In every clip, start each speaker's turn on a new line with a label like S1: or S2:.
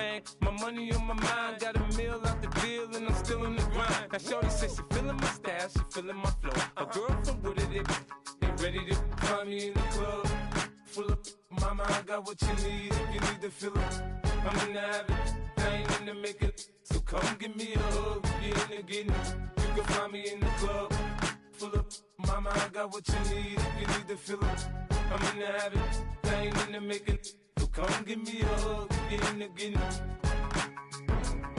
S1: man. My money on my mind, got a meal out the deal, and I'm still in the grind. Now shorty says she feeling my style, she feeling my flow. A girl from Wooded, they ready to find me in the club. Full of mama, I got what you need if you need to fill up. I'm in the habit, I ain't in the make it. So come give me a hug, if you're in the getting it. You can find me in the club. Full of mama, I got what you need if you need to fill up. I'm in the habit, I ain't in the make it. So come give me a hug, if you're in the getting it.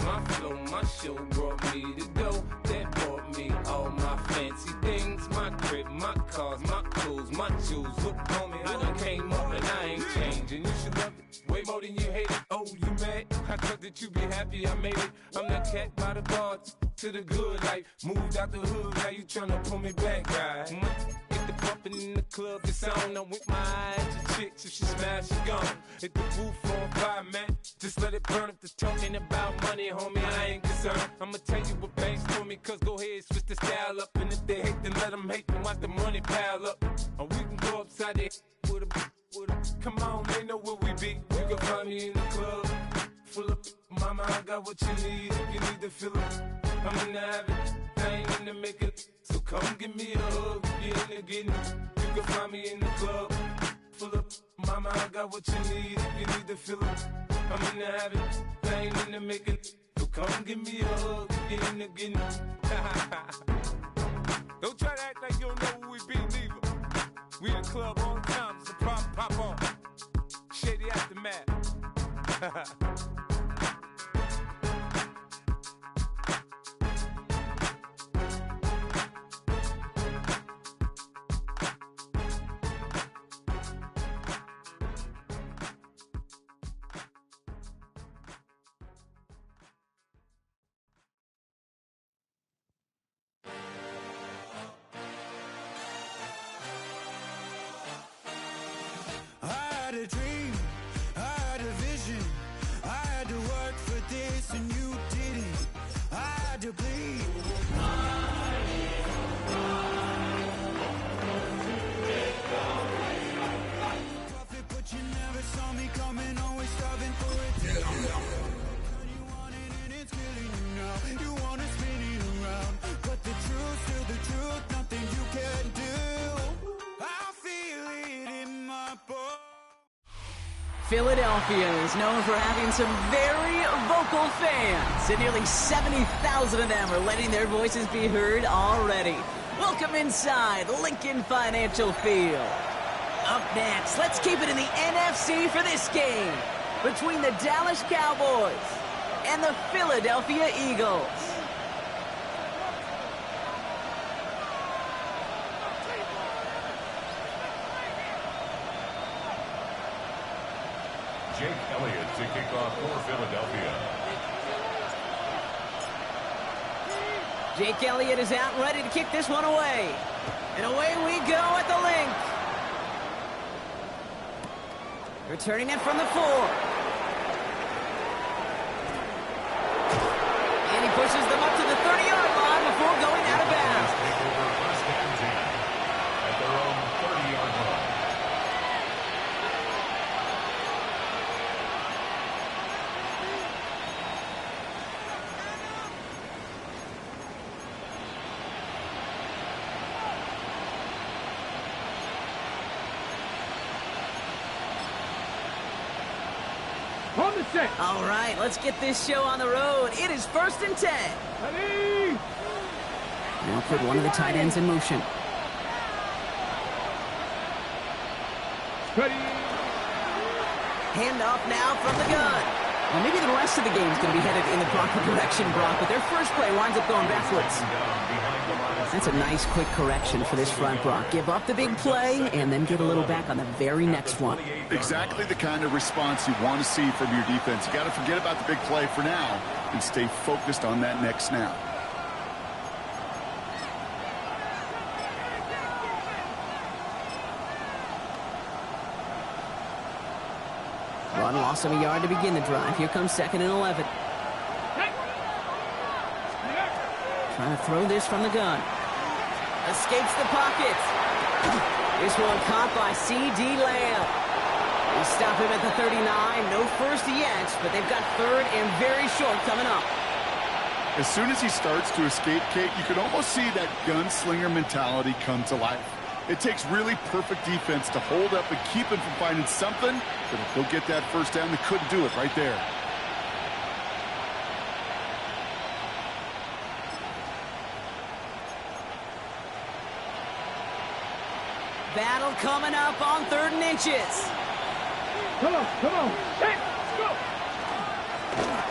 S1: My flow, my show brought me to go. That brought me all my fancy things. My crib, my cars, my clothes, my shoes. Look on me, I done came up and I ain't changing. You should love it way more than you hate it. Oh, you mad? I thought that you be happy I made it. I'm that cat by the bar to the good life. Moved out the hood, now you tryna pull me back, right? Get the bumpin' in the club, it's on. I'm with my eyes to chicks, if she smash, she gone. Hit the roof on fire, man. Just let it burn. If they're talking about money, homie, I ain't concerned. I'ma tell you what banks told me, cause go ahead, switch the style up. And if they hate, then let them hate, then watch the money pile up. Or we can go upside there with a come on, they know where we be. You can find me in the club. Full of mama, I got what you need if you need to fill up. I'm in the habit, I ain't in the make it. So come give me a hug, if you're in the getting it. You can find me in the club. Full of mama, I got what you need if you need to fill up. I'm in the habit, I ain't in the make it. So come give me a hug, if you're in the getting it. Don't try to act like you don't know who we be, neither. We in the club all the time, it's a problem, pop on. Shady Aftermath.
S2: A dream, I had a vision, I had to work for this and you didn't, I had to bleed. Profit, but you never saw me coming, always starving for it. You want it and it's killing you now, you wanna spin it around, but the truth's still the truth, nothing you can do. I feel it in my bones.
S3: Philadelphia is known for having some very vocal fans, and nearly 70,000 of them are letting their voices be heard already. Welcome inside Lincoln Financial Field. Up next, let's keep it in the NFC for this game between the Dallas Cowboys and the Philadelphia Eagles.
S4: Jake Elliott to kick off for Philadelphia.
S3: Jake Elliott is out and ready to kick this one away. And away we go at the link. Returning it from the 4. And he pushes them up to the 30-yard line before going out of bounds.
S4: Take over first and 10 at their own 30-yard line.
S3: All right, let's get this show on the road. It is 1st and 10.
S1: Ready?
S3: Now put one of the tight ends in motion.
S1: Ready?
S3: Handoff now from the gun. Well, maybe the rest of the game is going to be headed in the proper direction, Brock, but their first play winds up going backwards. That's a nice, quick correction for this front, Brock. Give up the big play and then get a little back on the very next one.
S5: Exactly the kind of response you want to see from your defense. You got to forget about the big play for now and stay focused on that next snap.
S3: Run lost him a yard to begin the drive. Here comes 2nd and 11. Trying to throw this from the gun. Escapes the pocket. This one caught by C.D. Lamb. They stop him at the 39. No first yet, but they've got third and very short coming up.
S5: As soon as he starts to escape, Kate, you can almost see that gunslinger mentality come to life. It takes really perfect defense to hold up and keep him from finding something, but if they'll get that first down, they couldn't do it right there.
S3: Battle coming up on 3rd and inches.
S6: Come on. Hey, let's go.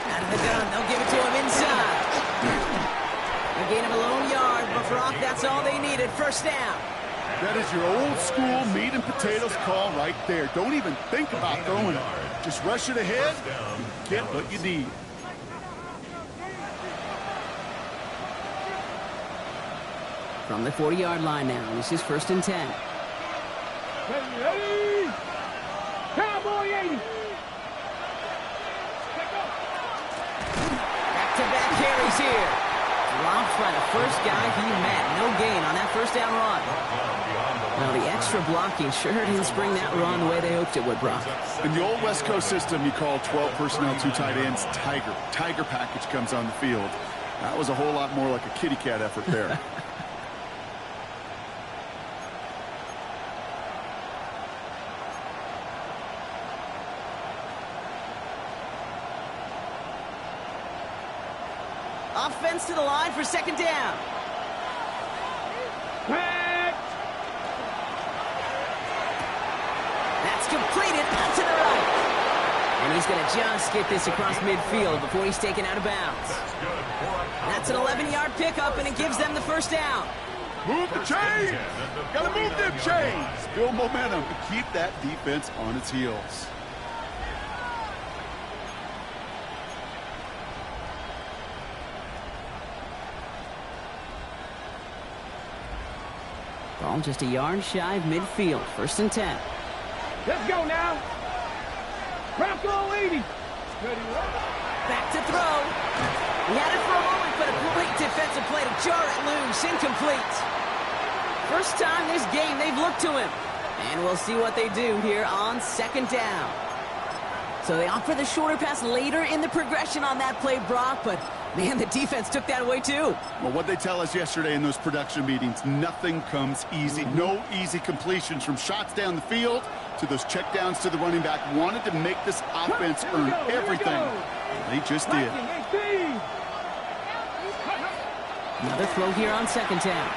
S3: Out of the gun, they'll give it to him inside. A gain of a lone yard, but Brock, that's all they needed. First down.
S5: That is your old school meat and potatoes call right there. Don't even think about throwing it. Just rush it ahead and get what you need.
S3: From the 40-yard line now, this is 1st and 10.
S6: Ready? Cowboy 80.
S3: Back-to-back carries here. Dropped by the first guy he met. No gain on that first down run. Well, the extra blocking sure didn't spring that run the way they hoped it would, Brock.
S5: In the old West Coast system, you call 12 personnel, 2 tight ends, Tiger. Tiger package comes on the field. That was a whole lot more like a kitty cat effort there.
S3: Offense to the line for 2nd down. That's completed out to the right. And he's going to just get this across midfield before he's taken out of bounds. That's an 11-yard pickup, and it gives them the first down.
S5: Move the chains! Gotta move them chains! Build momentum to keep that defense on its heels.
S3: Ball just a yard shy of midfield. 1st and 10.
S6: Let's go now. Bronco 80.
S3: Back to throw. He had it for a moment, but a great defensive play to jar it loose. Incomplete. First time this game they've looked to him. And we'll see what they do here on 2nd down. So they opt for the shorter pass later in the progression on that play, Brock, but man, the defense took that away too.
S5: Well, what they tell us yesterday in those production meetings, nothing comes easy. No easy completions from shots down the field to those checkdowns to the running back. Wanted to make this offense earn everything. And they just did.
S3: Another throw here on 2nd down.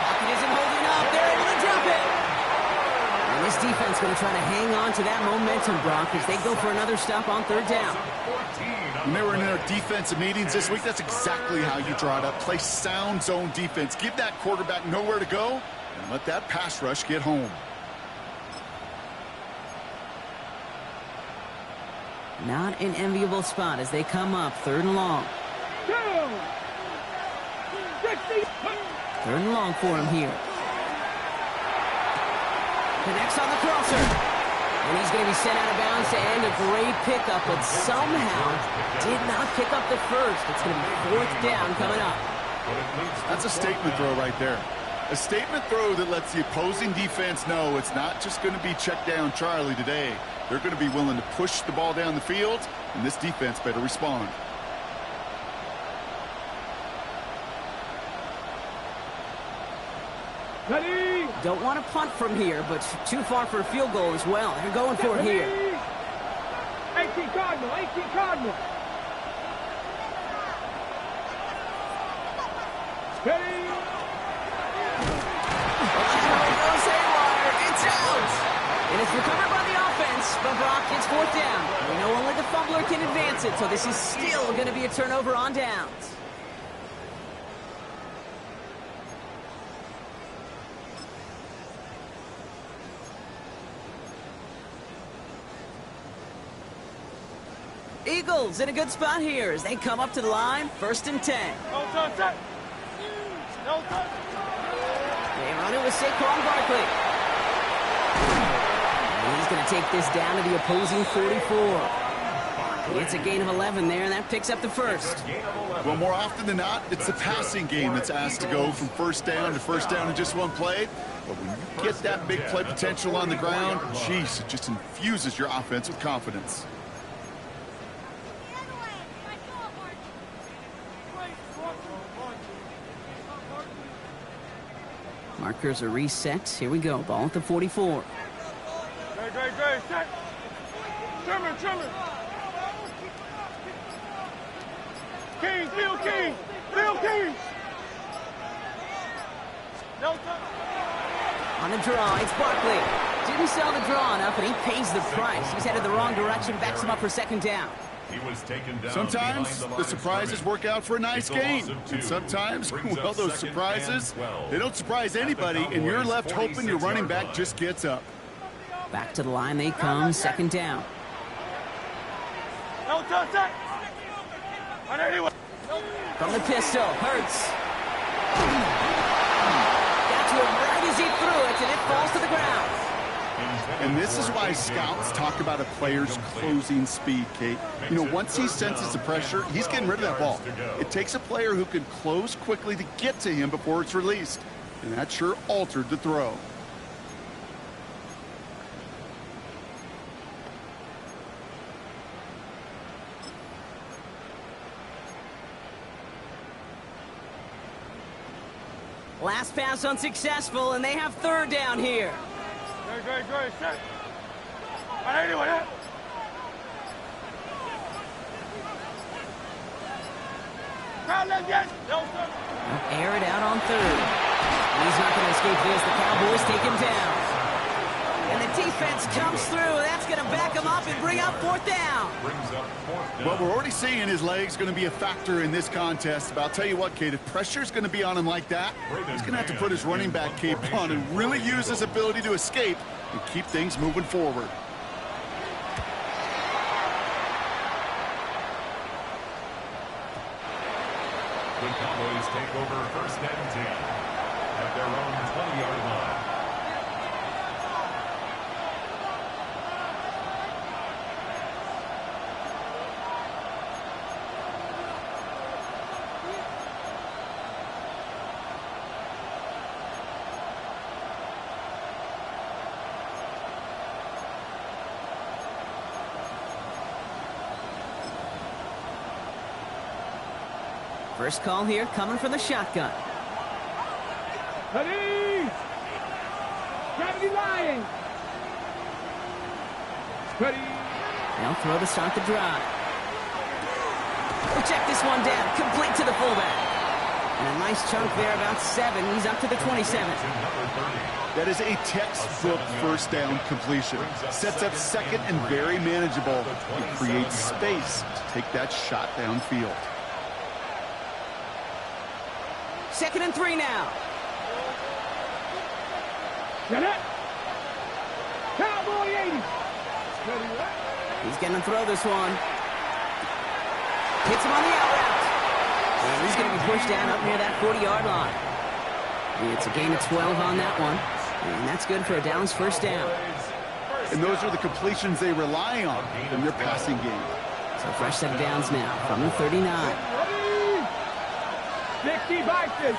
S3: Pocket isn't holding up. They're able to drop it. And this defense going to try to hang on to that momentum, Brock, as they go for another stop on 3rd down.
S5: When they were in their defensive meetings this week, that's exactly how you draw it up. Play sound zone defense. Give that quarterback nowhere to go and let that pass rush get home.
S3: Not an enviable spot as they come up 3rd and long. 3rd and long for him here. Connects on the crosser. And he's going to be sent out of bounds to end a great pickup, but somehow did not pick up the first. It's going to be 4th down coming up.
S5: That's a statement throw right there. A statement throw that lets the opposing defense know it's not just going to be check down Charlie today. They're going to be willing to push the ball down the field, and this defense better respond.
S6: Ready?
S3: Don't want to punt from here, but too far for a field goal as well. They're going for it here.
S6: 18 Cardinal, 18 Cardinal. Ready?
S3: Goes haywire. It's out. And it's recovered by the offense, but Brock gets 4th down. We know only the fumbler can advance it, so this is still going to be a turnover on downs. Eagles in a good spot here as they come up to the line, 1st and 10.
S6: No touch, set. No touch.
S3: They run it with Saquon Barkley. And he's going to take this down to the opposing 44. It's a gain of 11 there, and that picks up the first.
S5: Well, more often than not, it's the passing game that's asked to go from first down to first down in just one play. But when you get that big play potential on the ground, geez, it just infuses your offense with confidence.
S3: Markers are reset. Here we go. Ball at the 44.
S6: Great, set. Trimmer. King, Phil King. No touch.
S3: On the draw, it's Barkley. Didn't sell the draw enough, and he pays the price. He's headed the wrong direction, backs him up for second down.
S4: He was taken down.
S5: Sometimes the surprises work out for a nice gain. And sometimes, well, those surprises, they don't surprise anybody, and you're left hoping your running back just gets up.
S3: Back to the line they come, second down.
S6: No touch. On anyone.
S3: From the pistol, Hurts. Got to him right as he threw it, and it falls to the ground.
S5: And this is why scouts talk about a player's closing speed, Kate. You know, once he senses the pressure, he's getting rid of that ball. It takes a player who can close quickly to get to him before it's released. And that sure altered the throw.
S3: Last pass unsuccessful, and they have third down here.
S6: Great, set. On anyone.
S3: Air it out on third. He's not going to escape this. The Cowboys take him down. And the defense comes through. That's going to back him up and bring up fourth down.
S5: Well, we're already seeing his legs going to be a factor in this contest. But I'll tell you what, Kate, if pressure's going to be on him like that, he's going to have to put his running back cape on and really use his ability to escape and keep things moving forward.
S4: The Cowboys take over first and 10 at their own 20-yard line.
S3: First call here coming from the shotgun.
S6: Ready! Gravity Lions! Ready!
S3: They'll throw to start the drive. We'll check this one down. Complete to the fullback. And a nice chunk there, about 7. He's up to the 27.
S5: That is a textbook first down completion. Sets up second and very manageable. It creates space to take that shot downfield.
S3: Second and 3 now.
S6: Get it! Cowboy 80!
S3: He's going to throw this one. Hits him on the out route. And he's going to be pushed down up near that 40-yard line. It's a gain of 12 on that one. And that's good for a Downs first down.
S5: And those are the completions they rely on in their passing game.
S3: So fresh set of downs now from the 39.
S6: 60 Bison!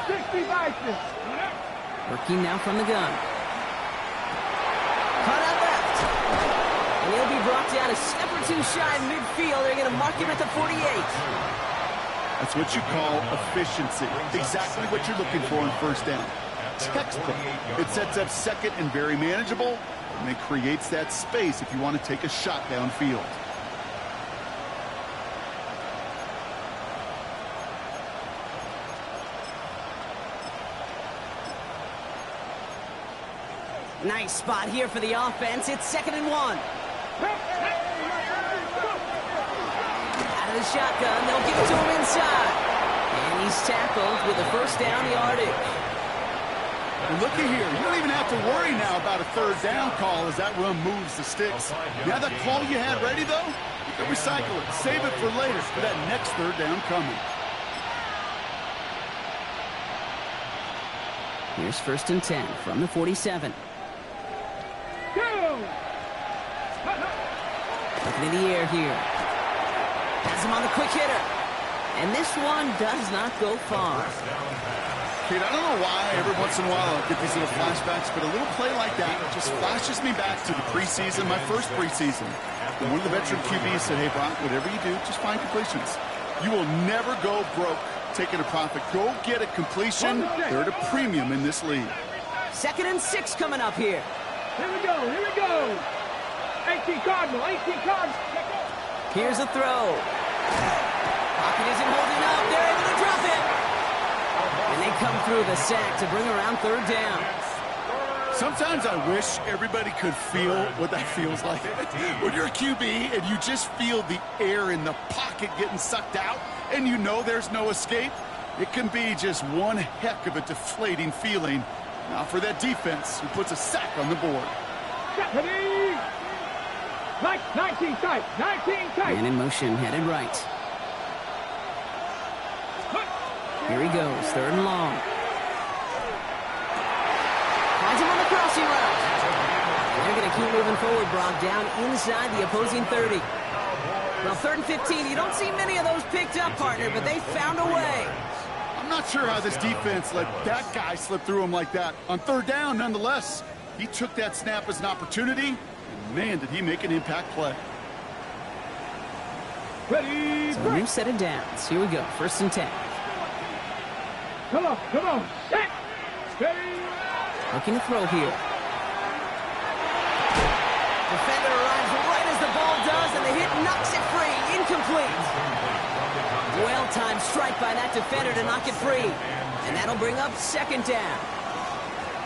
S3: Working now from the gun. Cut out left. And he'll be brought down a step or two shy in midfield. They're going to mark him at the 48.
S5: That's what you call efficiency. Exactly what you're looking for on first down. Textbook. It sets up second and very manageable, and it creates that space if you want to take a shot downfield.
S3: Nice spot here for the offense. It's 2nd and 1. Out of the shotgun, they'll give it to him inside. And he's tackled with a first down yardage.
S5: And looky here, you don't even have to worry now about a third down call as that run moves the sticks. Now that call you had ready, though, you can recycle it. Save it for later for that next third down coming.
S3: Here's 1st and 10 from the 47. Looking in the air here. Has him on the quick hitter. And this one does not go far.
S5: Kate, I don't know why every once in a while I'll get these little flashbacks, but a little play like that just flashes me back to the preseason, my first preseason. And one of the veteran QBs said, hey, Brock, whatever you do, just find completions. You will never go broke taking a profit. Go get a completion. They're at a premium in this league.
S3: 2nd and 6 coming up here.
S6: Here we go, here we go. 18 Cardinal, 18 Cardinal.
S3: Here's a throw. Pocket isn't holding up. They're able to drop it. And they come through the sack to bring around 3rd down.
S5: Sometimes I wish everybody could feel what that feels like. When you're a QB and you just feel the air in the pocket getting sucked out and you know there's no escape, it can be just one heck of a deflating feeling. Now for that defense who puts a sack on the board.
S6: 19 tight, 19 tight.
S3: Man in motion, headed right. Here he goes, 3rd and long. Finds him on the crossing route. They're going to keep moving forward, Brock, down inside the opposing 30. Well, 3rd and 15, you don't see many of those picked up, partner, but they found a way.
S5: I'm not sure how this defense let that guy slip through him like that. On 3rd down, nonetheless, he took that snap as an opportunity, and man, did he make an impact play.
S6: Ready,
S3: So a new set of downs. Here we go, 1st and 10.
S6: Come on, set, ready.
S3: Looking to throw here. Defender arrives right as the ball does, and the hit knocks it free. Incomplete. Well-timed strike by that defender to knock it free. And that'll bring up 2nd down.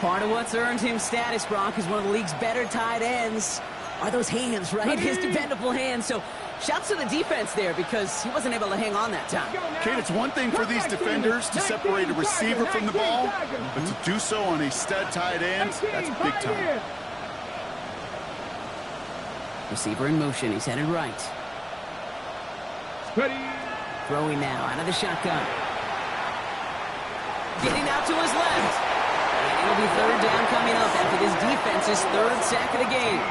S3: Part of what's earned him status, Brock, is one of the league's better tight ends. Are those hands, right? His dependable hands. So shouts to the defense there because he wasn't able to hang on that time.
S5: Kate, it's one thing for these defenders to separate a receiver from the ball, but to do so on a stud tight end, that's big time.
S3: Receiver in motion. He's headed right.
S6: Ready.
S3: Throwing now out of the shotgun. Getting out to his left. And it'll be 3rd down coming up after this defense's 3rd sack of the game.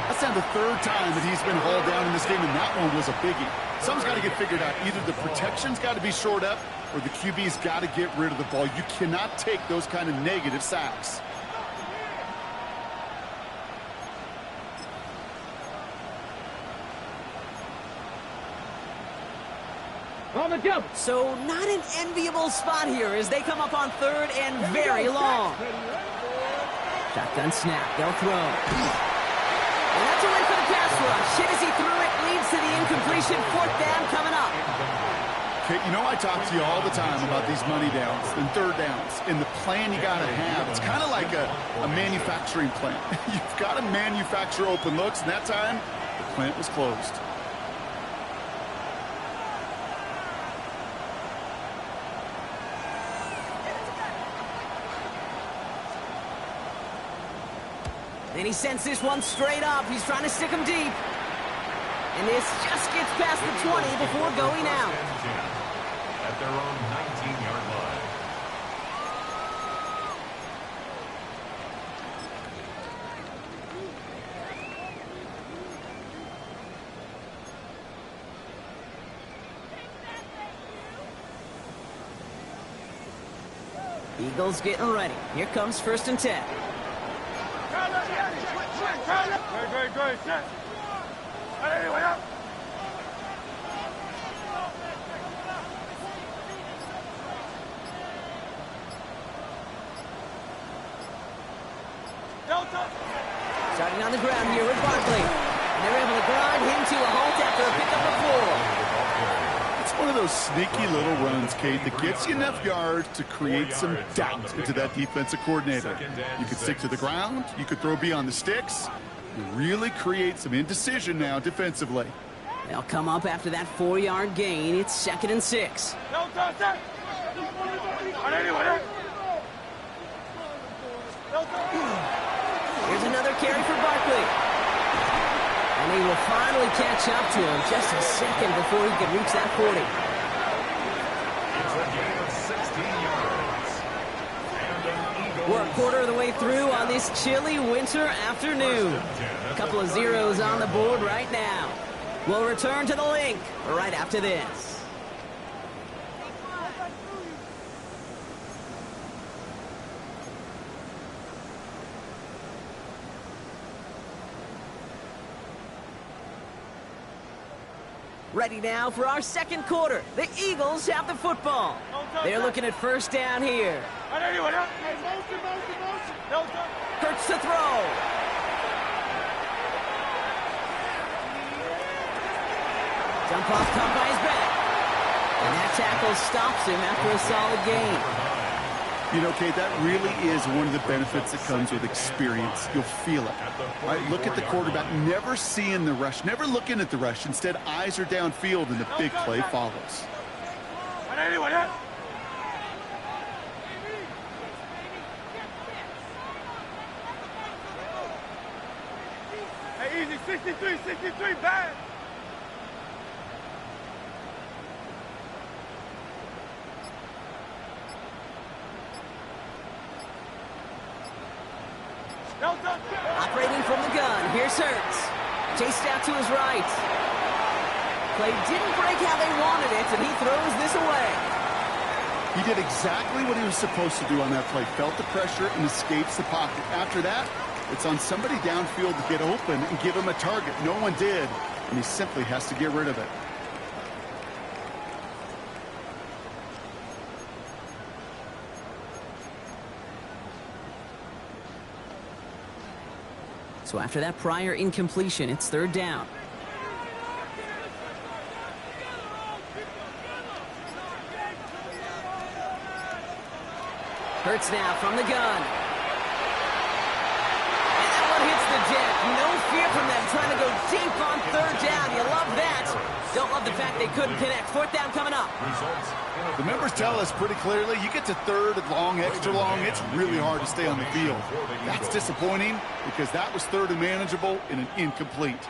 S5: That's now the 3rd time that he's been hauled down in this game, and that one was a biggie. Something's got to get figured out. Either the protection's got to be shored up, or the QB's got to get rid of the ball. You cannot take those kind of negative sacks.
S6: On the jump.
S3: So not an enviable spot here as they come up on 3rd and very long. Shotgun snap. They'll throw. And that's a win for the pass rush. Hit as he threw it leads to the incompletion. 4th down coming up.
S5: Okay, you know I talk to you all the time about these money downs and 3rd downs and the plan you got to have. It's kind of like a manufacturing plant. You've got to manufacture open looks, and that time the plant was closed.
S3: And he sends this one straight up. He's trying to stick him deep. And this just gets past the 20 before going out.
S4: At their own 19-yard line.
S3: Eagles getting ready. Here comes 1st and 10.
S6: Great. Set. Anyway, up.
S3: Starting on the ground here with Barkley. And they're able to grind him to a halt after a pickup of 4.
S5: It's one of those sneaky little runs, Kate, that gets you enough yards to create some doubt into that defensive coordinator. You could stick to the ground. You could throw beyond the sticks. You really create some indecision now defensively.
S3: They'll come up after that 4-yard gain. It's 2nd and 6. Here's another carry for Barkley. And he will finally catch up to him just a second before he can reach that 40.
S4: It's a gain of 16 yards.
S3: We're a quarter of the way through on this chilly winter afternoon. A couple of zeros on the board right now. We'll return to the link right after this. Ready now for our second quarter. The Eagles have the football. They're looking at first down here. Hurts to throw. Jump off top by his back. And that tackle stops him after a solid gain.
S5: You know, Kate, that really is one of the benefits that comes with experience. You'll feel it. Right? Look at the quarterback, never seeing the rush, never looking at the rush. Instead, eyes are downfield, and the big play follows.
S6: Hey, easy, 63, bad.
S3: Operating from the gun, here's Hurts. Chased out to his right. Play didn't break how they wanted it, and he throws this away.
S5: He did exactly what he was supposed to do on that play. Felt the pressure and escapes the pocket. After that, it's on somebody downfield to get open and give him a target. No one did, and he simply has to get rid of it.
S3: So after that prior incompletion, it's third down. Hurts now from the gun. And that one hits the deck. No fear from them trying to go deep on third down. You love that. Don't love the fact they couldn't connect. Fourth down coming up.
S5: The members tell us pretty clearly, you get to third and long, extra long, it's really hard to stay on the field. That's disappointing because that was third and manageable and an incomplete.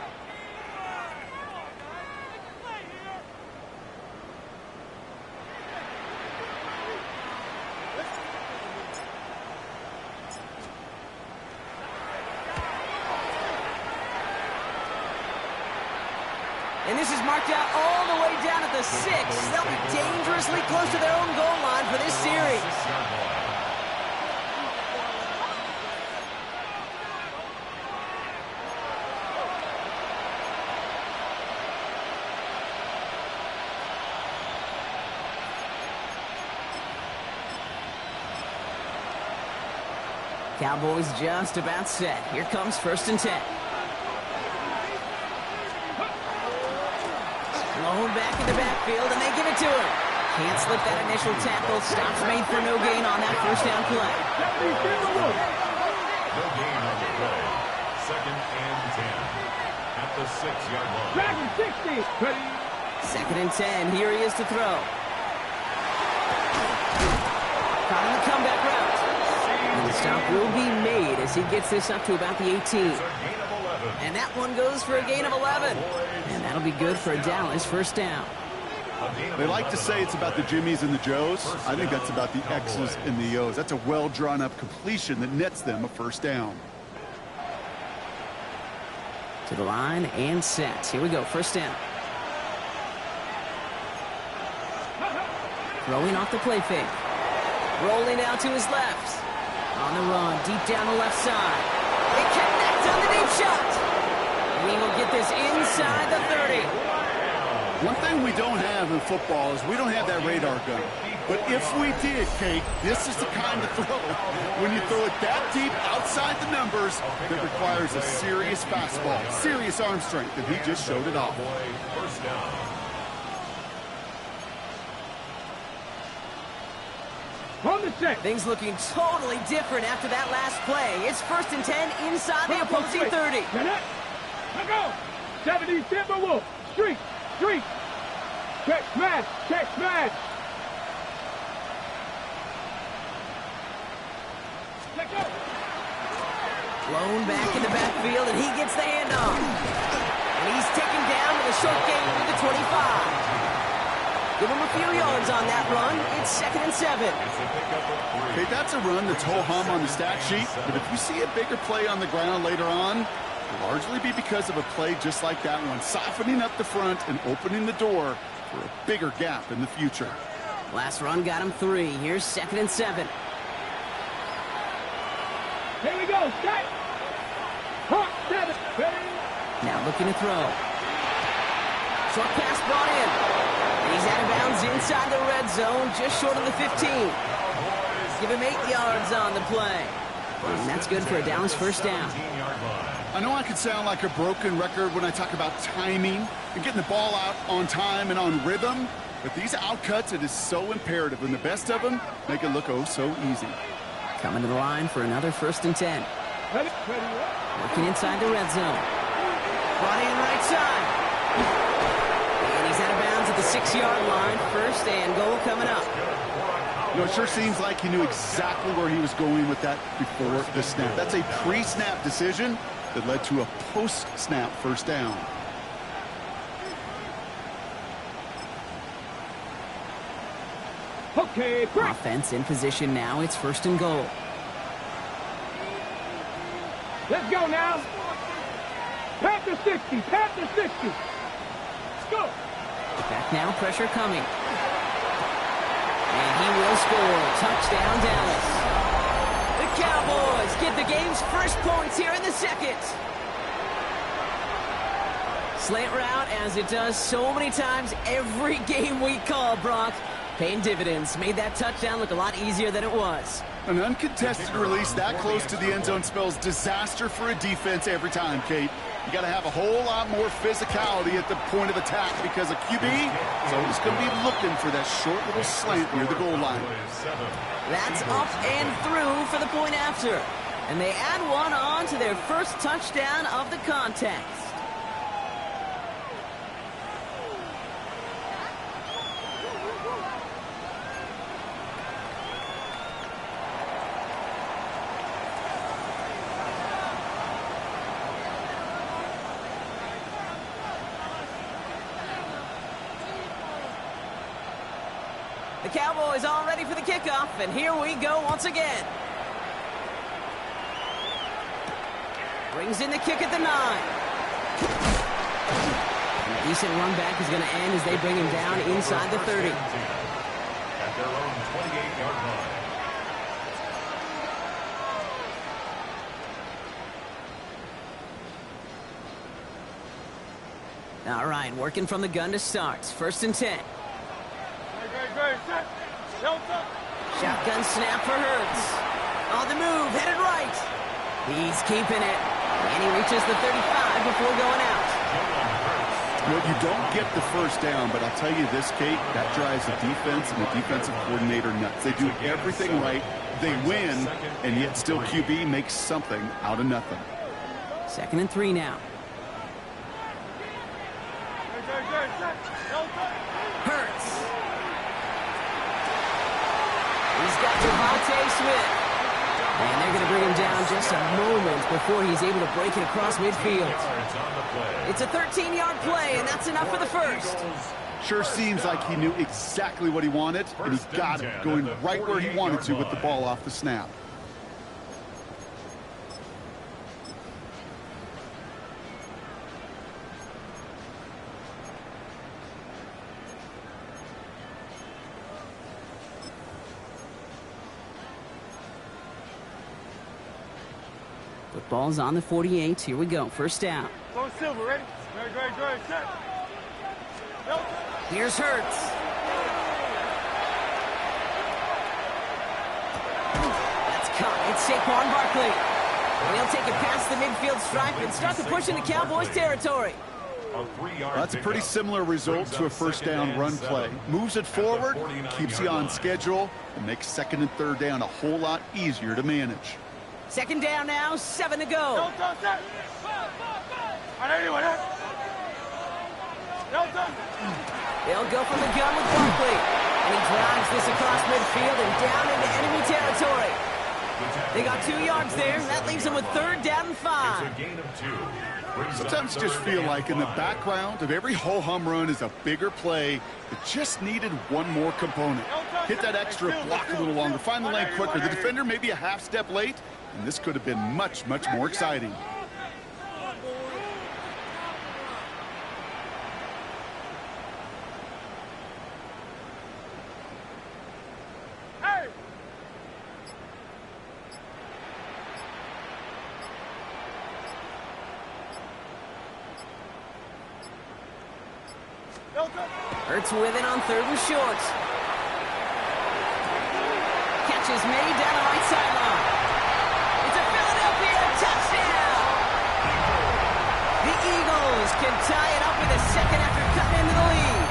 S3: And this is marked out all the way down at the 6. They'll be dangerously close to their own goal line for this series. Cowboys just about set. Here comes first and 10. Blown back in the backfield, and they give it to him. Can't slip that initial tackle. Stops made for no gain on that first down play.
S4: No gain on the play. Second and 10 at the 6-yard line.
S6: Dragon 60. Ready.
S3: Second and 10. Here he is to throw. Caught in the comeback route. And the stop will be made as he gets this up to about the 18. And that one goes for a gain of 11. And that'll be good for a Dallas first down.
S5: They like to say it's about the Jimmies and the Joes. I think that's about the X's and the O's. That's a well-drawn-up completion that nets them a first down.
S3: To the line and set. Here we go, first down. Throwing off the play fake. Rolling out to his left. On the run, deep down the left side. They connect on the deep shot. We will get this inside the 30.
S5: One thing we don't have in football is we don't have that radar gun. But if we did, Kate, this is the kind of throw. When you throw it that deep outside the numbers, that requires a serious fastball, serious arm strength, and he just showed it off.
S4: First down.
S6: On the set.
S3: Things looking totally different after that last play. It's first and 10 inside the opposing 30.
S6: Let go. 70 Timberwolf. Street. Check smash. Let go.
S3: Blown back in the backfield, and he gets the handoff. And he's taken down with a short gain to the 25. Give him a few yards on that run. It's second and 7.
S5: Okay, that's a run that's ho-hum on the stat sheet, but if you see a bigger play on the ground later on, largely be because of a play just like that one, softening up the front and opening the door for a bigger gap in the future.
S3: Last run got him 3. Here's 2nd and 7.
S6: Here we go. Set. Hawk 7. Ready.
S3: Now looking to throw. Short pass brought in. And he's out of bounds inside the red zone, just short of the 15. Give him 8 yards on the play. And that's good for a Dallas first down.
S5: I know I can sound like a broken record when I talk about timing and getting the ball out on time and on rhythm, but these outcuts, it is so imperative, and the best of them make it look oh so easy.
S3: Coming to the line for another 1st and 10.
S6: Ready.
S3: Working inside the red zone. Brought in right side. And he's out of bounds at the 6-yard line. 1st and goal coming up.
S5: You know, it sure seems like he knew exactly where he was going with that before the snap. That's a pre-snap decision that led to a post-snap first down.
S6: Okay, break.
S3: Offense in position now. It's 1st and goal.
S6: Let's go now. Pat the 60. Pat the 60. Let's go.
S3: Back now, pressure coming. And he will score. Touchdown, Dallas. The Cowboys get the game's first points here in the 2nd. Slant route, as it does so many times every game we call, Brock. Paying dividends. Made that touchdown look a lot easier than it was.
S5: An uncontested release that close to the end zone spells disaster for a defense every time, Kate. You got to have a whole lot more physicality at the point of attack because a QB is always going to be looking for that short little slant near the goal line.
S3: That's up and through for the point after. And they add one on to their first touchdown of the contest. The Cowboys all ready for the kickoff, and here we go once again. Brings in the kick at the 9. And a decent run back is going to end as they bring him down inside the 30.
S4: At their own 28-yard line.
S3: All right, working from the gun to start. 1st and 10. Shotgun snap for Hurts. On the move, headed right. He's keeping it. And he reaches the 35 before going out.
S5: Well, you don't get the first down, but I'll tell you this, Kate, that drives the defense and the defensive coordinator nuts. They do everything right, they win, and yet still QB makes something out of nothing.
S3: 2nd and 3 now. Hurts. He's got Devontae Smith. And they're going to bring him down just a moment before he's able to break it across midfield. It's a 13-yard play, and that's enough for the first.
S5: Sure seems like he knew exactly what he wanted, and he got it, going right where he wanted to with the ball off the snap.
S3: Football's on the 48. Here we go. First down.
S6: Go Silver, ready? Ready, set.
S3: Here's Hurts. That's caught. It's Saquon Barkley. And he'll take it past the midfield stripe and start to push into Cowboys territory.
S5: That's a pretty similar result to a first down run play. Moves it forward, keeps you on schedule, and makes 2nd and 3rd down a whole lot easier to manage.
S3: 2nd down now, 7 to go. They'll go from the gun with Barkley. And he drives this across midfield and down into enemy territory. They got 2 yards there. That leaves them with 3rd down and 5.
S5: Sometimes you just feel like in the background of every ho-hum run is a bigger play that just needed one more component. Hit that extra block a little longer, find the lane quicker. The defender maybe a half step late, and this could have been much, much more exciting.
S3: Hurts with it on 3rd and short. Catch is made down the right sideline. It's a Philadelphia touchdown! The Eagles can tie it up in the second after cutting into the lead.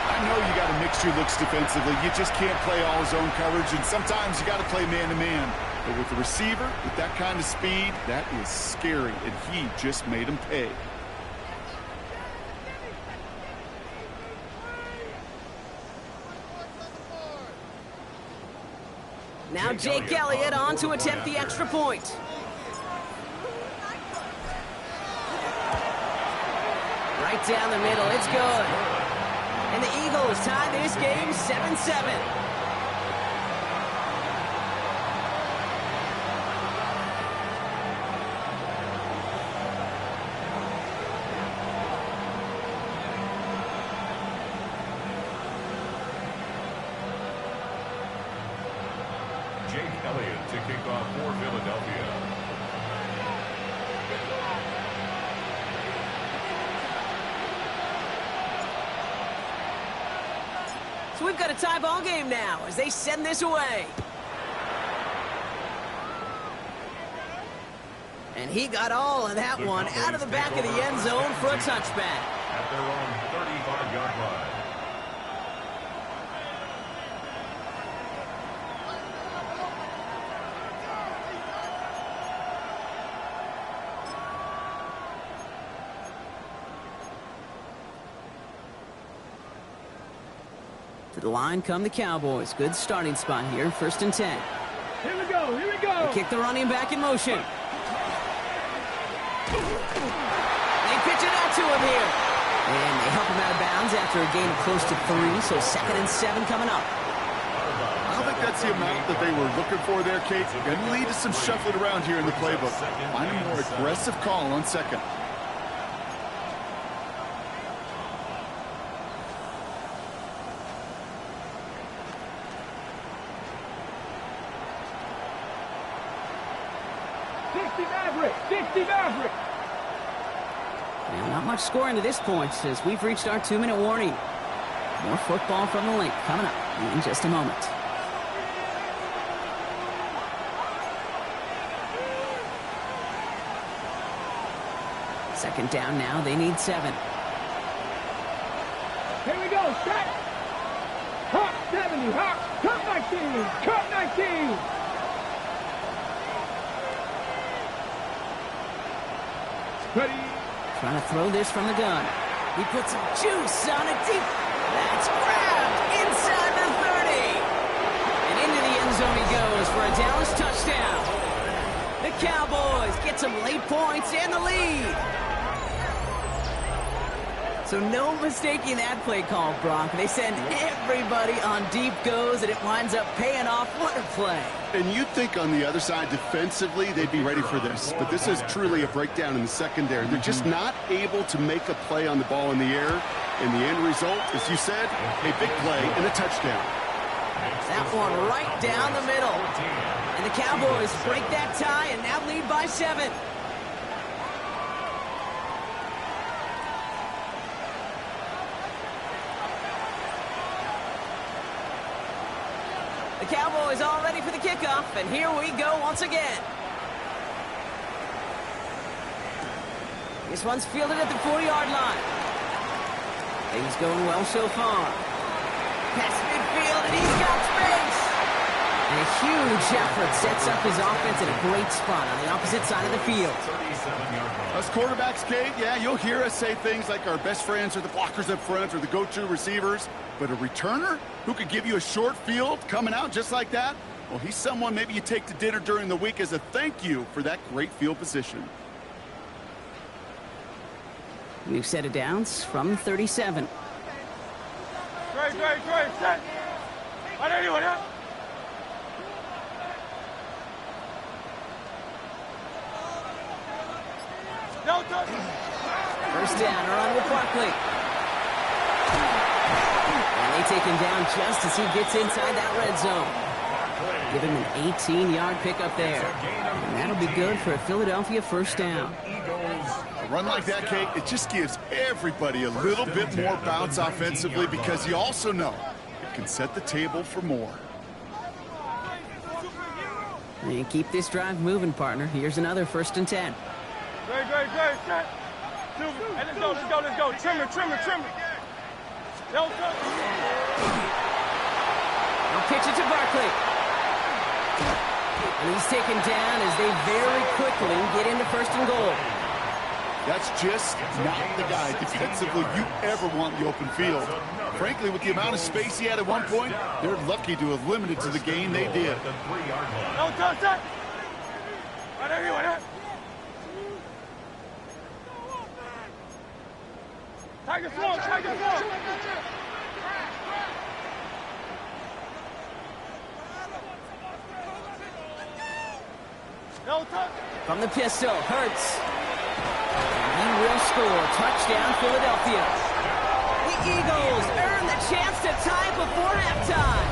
S5: I know you got to mix your looks defensively. You just can't play all zone coverage, and sometimes you got to play man-to-man. But with the receiver, with that kind of speed, that is scary, and he just made him pay.
S3: Now Jake Elliott on to attempt the extra point. Right down the middle, it's good. And the Eagles tie this game 7-7.
S4: Jake Elliott to kick off for Philadelphia.
S3: So we've got a tie ball game now as they send this away. And he got all of that one out of the back of the end zone for a touchback.
S4: At their own 35-yard line.
S3: To the line come the Cowboys. Good starting spot here. 1st and 10.
S6: Here we go, here we go.
S3: They kick the running back in motion. They pitch it out to him here. And they help him out of bounds after a gain of close to 3. So 2nd and 7 coming up.
S5: I don't think that's the amount that they were looking for there, Kate. Going to lead to some shuffling around here in the playbook. Find a more aggressive call on 2nd.
S3: Well, not much scoring to this point as we've reached our 2-minute warning. More football from the link coming up in just a moment. Second down now. They need 7.
S6: Here we go, set. Hop 70, hop, cut 19, cut 19. Ready.
S3: Trying to throw this from the gun. He puts some juice on it deep. That's grabbed inside the 30. And into the end zone he goes for a Dallas touchdown. The Cowboys get some late points and the lead. So no mistaking that play call, Brock. They send everybody on deep goes, and it winds up paying off. What a play.
S5: And you'd think on the other side, defensively, they'd be ready for this. But this is truly a breakdown in the secondary. They're just not able to make a play on the ball in the air. And the end result, as you said, a big play and a touchdown.
S3: That one right down the middle. And the Cowboys break that tie and now lead by 7. The Cowboys all ready for the kickoff, and here we go once again. This one's fielded at the 40-yard line. Things going well so far. Past midfield, and he's got space. And a huge effort sets up his offense in a great spot on the opposite side of the field.
S5: Us quarterbacks, Kate, yeah, you'll hear us say things like our best friends are the blockers up front or the go-to receivers. But a returner who could give you a short field coming out just like that, well, he's someone maybe you take to dinner during the week as a thank you for that great field position.
S3: New set of downs from 37.
S6: Straight, set.
S3: First down, run with Barkley. And they take him down just as he gets inside that red zone. Give him an 18-yard pickup there. And that'll be good for a Philadelphia first down.
S4: Eagles
S5: A run like that, Kate, it just gives everybody a little bit more bounce offensively because you also know it can set the table for more.
S3: And keep this drive moving, partner. Here's another 1st and 10.
S6: Great. Set. Hey, let's go. Trim it. Yo,
S3: They'll pitch it to Barkley. And he's taken down as they very quickly get into 1st and goal.
S5: That's just not the guy defensively you ever want in the open field. Frankly, with the amount of space he had at one point, they're lucky to have limited to the gain they did.
S6: no, touch. Right there. Tiger slow. No touch.
S3: From the pistol, Hurts. He will score. Touchdown, Philadelphia. The Eagles earn the chance to tie before halftime.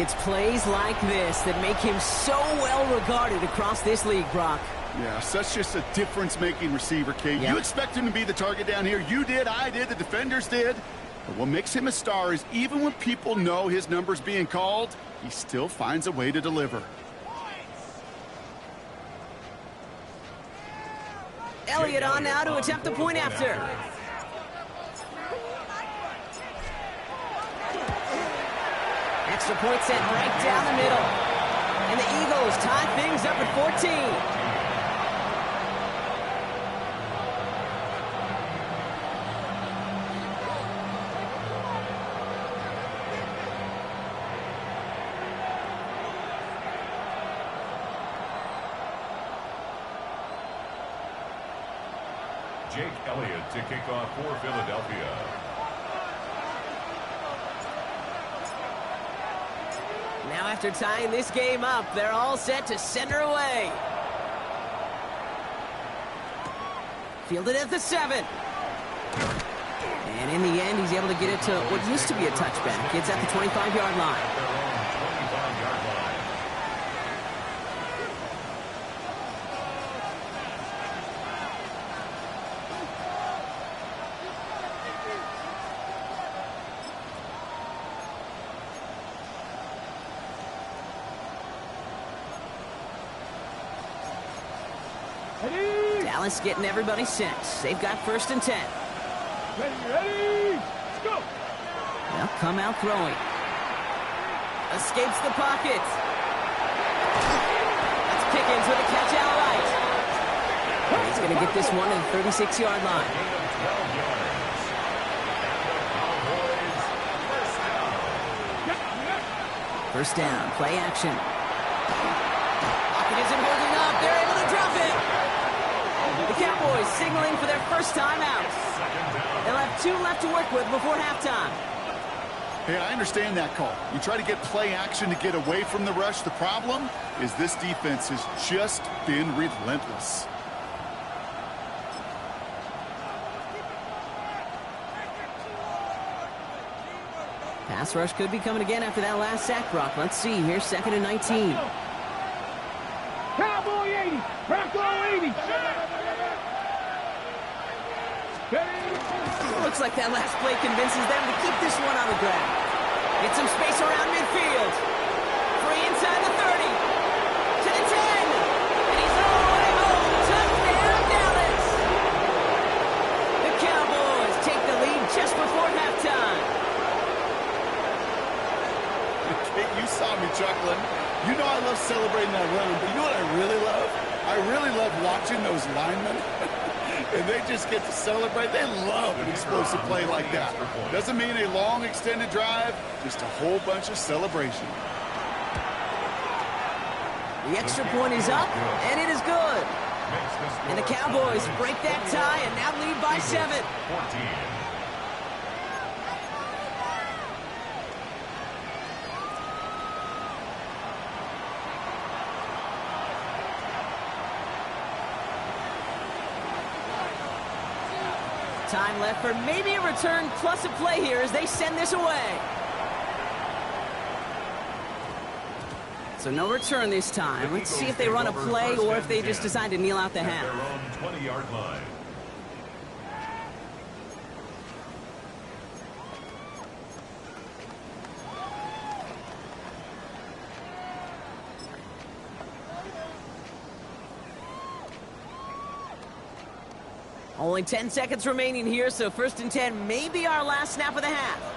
S3: It's plays like this that make him so well regarded across this league, Brock.
S5: Yeah, such just a difference-making receiver, Kate.
S3: Yep.
S5: You expect him to be the target down here. You did, I did, the defenders did. But what makes him a star is even when people know his number's being called, he still finds a way to deliver.
S3: Elliott on now to attempt the point after. Extra point set right down the middle. And the Eagles tie things up at 14.
S4: Jake Elliott to kick off for Philadelphia.
S3: Now after tying this game up, they're all set to center away. Fielded at the 7. And in the end, he's able to get it to what used to be a touchback. It's at the 25-yard line. Dallas getting everybody set. They've got 1st and 10.
S6: Ready, let's go.
S3: They'll come out throwing. Escapes the pocket. That's Pickens with a catch out right. And he's going to get this one at the 36-yard line. First down, play action. Pocket isn't holding up. They're able to drop it. The Cowboys signaling for their first time out. They'll have 2 left to work with before halftime.
S5: Hey, I understand that call. You try to get play action to get away from the rush. The problem is this defense has just been relentless.
S3: Pass rush could be coming again after that last sack, Brock. Let's see. Here's 2nd and 19.
S6: Cowboy 80. Bronco 80.
S3: Looks like that last play convinces them to keep this one on the ground. Get some space around midfield. Free inside the 30. To the 10. And he's all the way home. Touchdown, Dallas. The Cowboys take the lead just before halftime.
S5: You saw me chuckling. You know I love celebrating that run, but you know what I really love? I really love watching those linemen. And they just get to celebrate. They love an explosive play like that. Doesn't mean a long extended drive, just a whole bunch of celebration.
S3: The extra point is up, and it is good. And the Cowboys break that tie and now lead by 7.
S4: 14.
S3: Time left for maybe a return plus a play here as they send this away. So no return this time. Let's see if they run a play or if they just decide to kneel out the half.
S4: Their own 20-yard line.
S3: Only 10 seconds remaining here, so 1st and 10 may be our last snap of the half.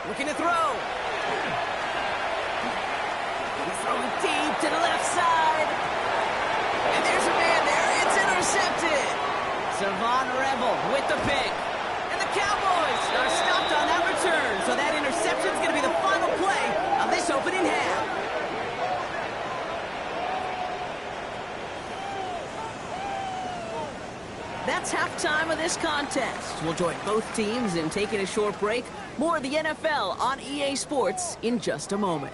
S3: Looking to throw. He's throwing deep to the left side. And there's a man there. It's intercepted. Savon Rebel with the pick. And the Cowboys are stopped on that return. So that interception is going to be the final play of this opening half. That's halftime of this contest. We'll join both teams in taking a short break. More of the NFL on EA Sports in just a moment.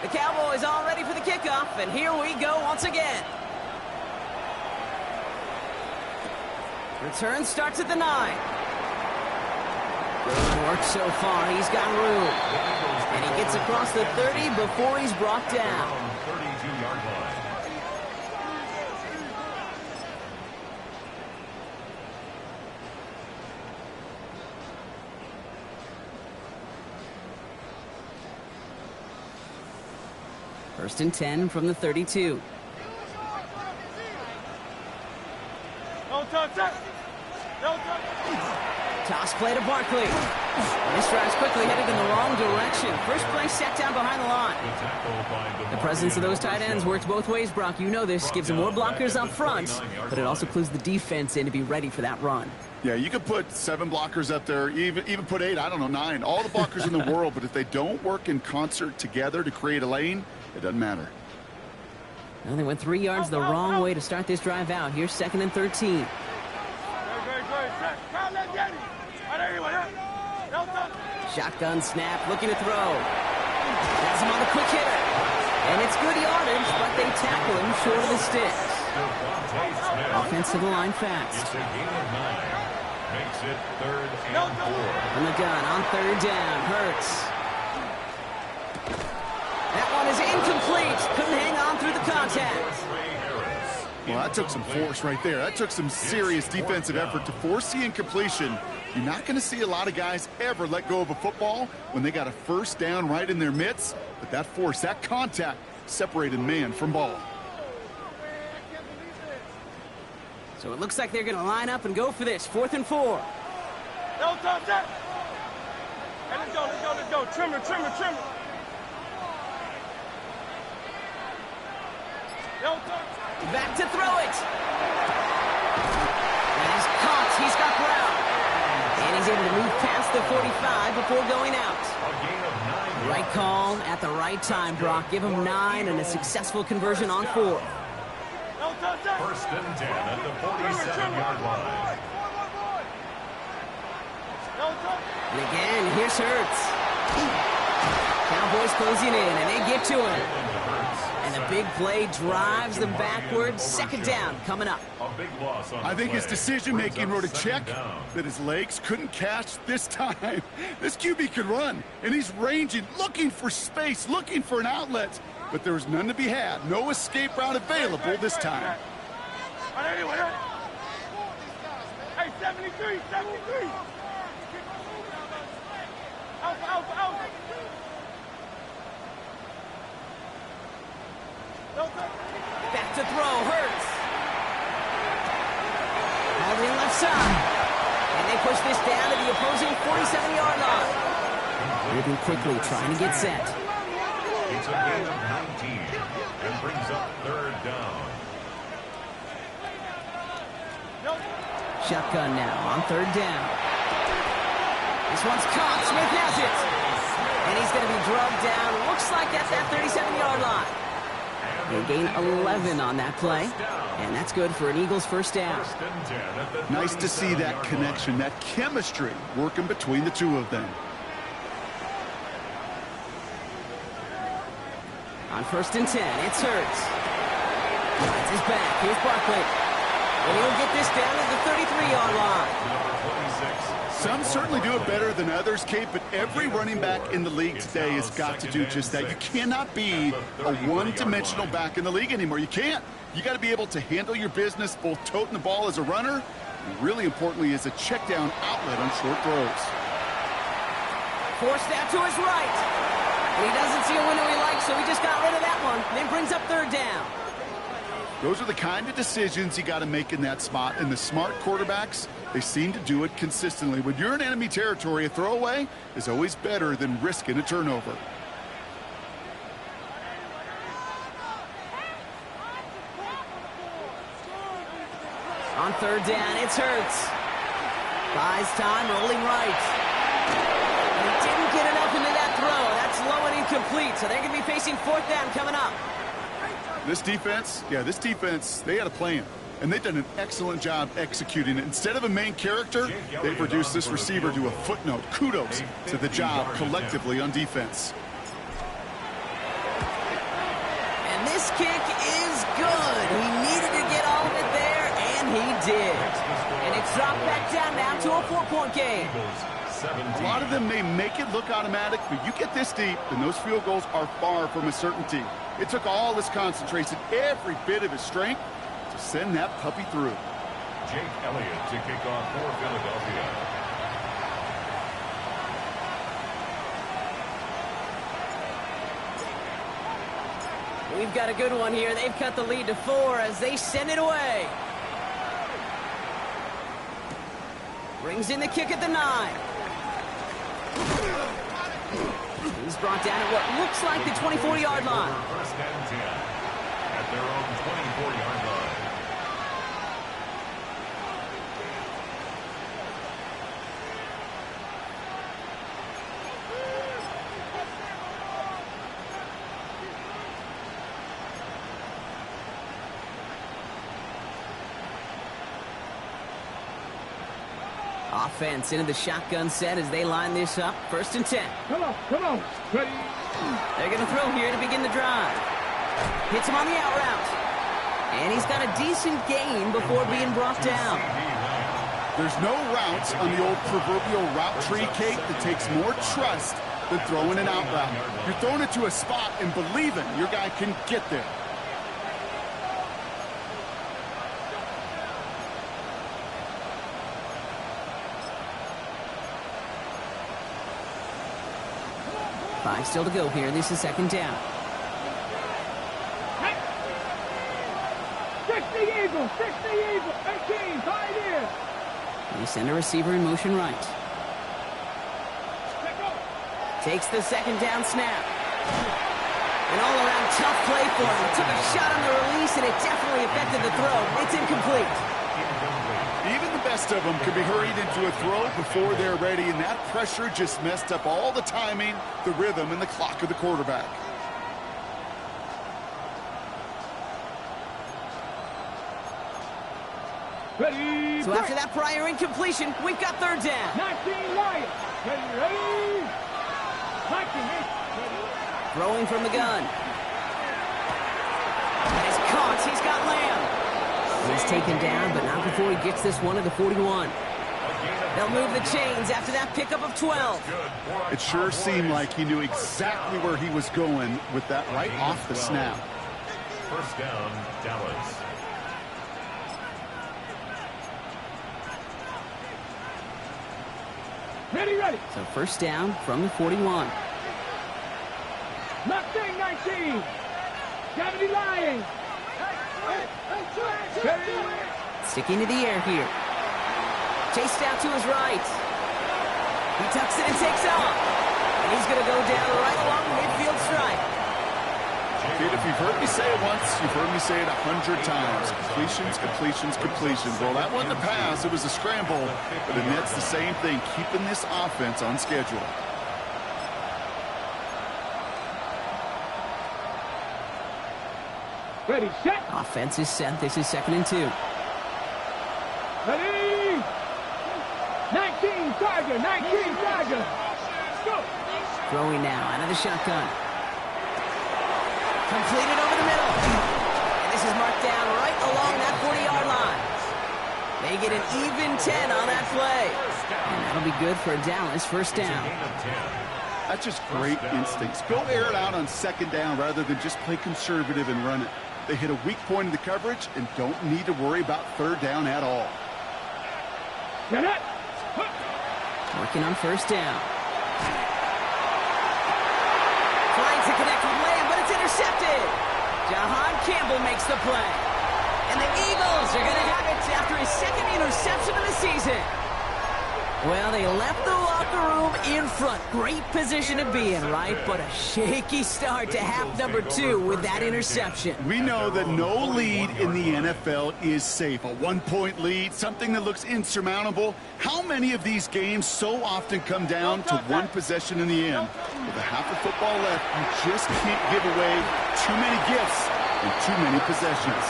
S3: The Cowboys all ready for the kickoff, and here we go once again. Return starts at the 9. Good work so far. He's got room. And he gets across the 30 before he's brought down.
S4: 32-yard line.
S3: First and 10 from the 32. Toss play to Barkley. This drive's quickly headed in the wrong direction. First play set down behind the line. The presence of those tight ends works both ways, Brock. You know this. Gives them more blockers up front, but it also clues the defense in to be ready for that run.
S5: Yeah, you could put 7 blockers up there, even put 8, I don't know, 9. All the blockers in the world, but if they don't work in concert together to create a lane, it doesn't matter.
S3: Well, they went 3 yards the wrong way to start this drive out. Here's 2nd and 13. Shotgun snap, looking to throw. Has him on the quick hitter. And it's good yardage, but they tackle him short of the sticks. Offense to the line fast.
S4: It's a gain of 9. Makes it 3rd and 4.
S3: From the gun on 3rd down. Hurts. That one is incomplete. Couldn't hang on through the contact.
S5: Well, that took some force right there. That took some serious defensive effort to force the incompletion. You're not going to see a lot of guys ever let go of a football when they got a first down right in their midst. But that force, that contact, separated man from ball.
S3: So it looks like they're going to line up and go for this. 4th and 4.
S6: No, let's go. Trimmer.
S3: Back to throw it. And he's caught. He's got ground. And he's able to move past the 45 before going out. Right call at the right time, Brock. Give him 9 and a successful conversion on 4.
S4: First and 10 at the 47-yard line.
S3: And again, here's Hurts. Cowboys closing in, and they get to him. And the big play drives them backwards. 2nd down coming up.
S5: I think his decision-making wrote a check that his legs couldn't catch this time. This QB could run, and he's ranging, looking for space, looking for an outlet. But there was none to be had. No escape route available this time.
S6: Hey, 73. Out.
S3: Back to throw, Hurts. Holding left side. And they push this down to the opposing 47-yard line. Moving quickly, trying to get set.
S4: It's a gain of 19 and brings up 3rd down.
S3: Shotgun now on 3rd down. This one's caught. Smith has it. And he's going to be drugged down. Looks like at that 37-yard line. They gain 11 on that play, and that's good for an Eagles first down.
S5: Nice to see that connection, that chemistry working between the two of them.
S3: On 1st and 10, it's Hurts. Finds his back. Here's Barkley. And he'll get this down at the 33-yard line.
S5: Some certainly do it better than others, Kate, but every running back in the league today has got to do just that. You cannot be a one-dimensional back in the league anymore. You can't. You got to be able to handle your business, both toting the ball as a runner, and really importantly as a check-down outlet on short throws.
S3: Forced out to his right. And he doesn't see a window he likes, so he just got rid of that one. Then brings up 3rd down.
S5: Those are the kind of decisions you got to make in that spot. And the smart quarterbacks, they seem to do it consistently. When you're in enemy territory, a throwaway is always better than risking a turnover.
S3: On 3rd down, it's Hurts. Buys time, rolling right. And he didn't get enough into that throw. That's low and incomplete, so they're going to be facing 4th down coming up.
S5: This defense, they had a plan, and they've done an excellent job executing it. Instead of a main character, they've reduced this receiver to a footnote. Kudos to the job collectively on defense.
S3: And this kick is good. He needed to get all of it there, and he did. And it's dropped back down now to a 4-point game.
S5: A lot of them may make it look automatic, but you get this deep, and those field goals are far from a certainty. It took all his concentration, every bit of his strength, to send that puppy through.
S4: Jake Elliott to kick off for Philadelphia.
S3: We've got a good one here. They've cut the lead to 4 as they send it away. Brings in the kick at the 9. He's brought down at what looks like the 24-yard line.
S4: 1st and 10 at their own 24-yard line.
S3: Offense into the shotgun set as they line this up. 1st and 10.
S6: Come on. Ready.
S3: They're going to throw here to begin the drive. Hits him on the out route. And he's got a decent gain before being brought down.
S5: There's no routes on the old proverbial route tree, Kate, that takes more trust than throwing an out route. You're throwing it to a spot and believing your guy can get there.
S3: Five still to go here. This is 2nd down.
S6: 60 Eagles, 18, tied in.
S3: They send a receiver in motion right. Takes the 2nd down snap. An all-around tough play for him. He took a shot on the release, and it definitely affected the throw. It's incomplete.
S5: Even the best of them could be hurried into a throw before they're ready, and that pressure just messed up all the timing, the rhythm, and the clock of the quarterback.
S6: Ready.
S3: So after that prior incompletion, we've got 3rd down.
S6: 19 Lions. Ready. 19. Ready.
S3: Throwing from the gun. And he's caught. He's got Lamb. He's taken down, but not before he gets this one at the 41. They'll move the chains after that pickup of 12.
S5: It sure seemed like he knew exactly where he was going with that right off the snap.
S4: 1st down, Dallas.
S6: Ready.
S3: So 1st down from the 41.
S6: Mustang 19. 70 Lions.
S3: Sticking to the air here. Chased out to his right. He tucks it and takes off. And he's going to go down right along the midfield stripe.
S5: Kid, if you've heard me say it once, you've heard me say it 100 times. Completions. Well, that wasn't a pass. It was a scramble. But the Nets, the same thing, keeping this offense on schedule.
S6: Ready, set.
S3: Offense is set. This is 2nd and 2.
S6: Ready. 19, Tiger. 19, Tiger. Go.
S3: Throwing now out of the shotgun. Completed over the middle. And this is marked down right along that 40-yard line. They get an even 10 on that play. And that'll be good for a Dallas first down.
S5: That's just great instincts. Go air it out on 2nd down rather than just play conservative and run it. They hit a weak point in the coverage and don't need to worry about 3rd down at all.
S3: Working on 1st down. Trying to connect with Lamb, but it's intercepted. Jahan Campbell makes the play. And the Eagles are going to have it after his 2nd interception of the season. Well, they left the locker room in front. Great position to be in, right? But a shaky start to half number 2 with that interception.
S5: We know that no lead in the NFL is safe. A 1-point lead, something that looks insurmountable. How many of these games so often come down to one possession in the end? With a half of football left, you just can't give away too many gifts and too many possessions.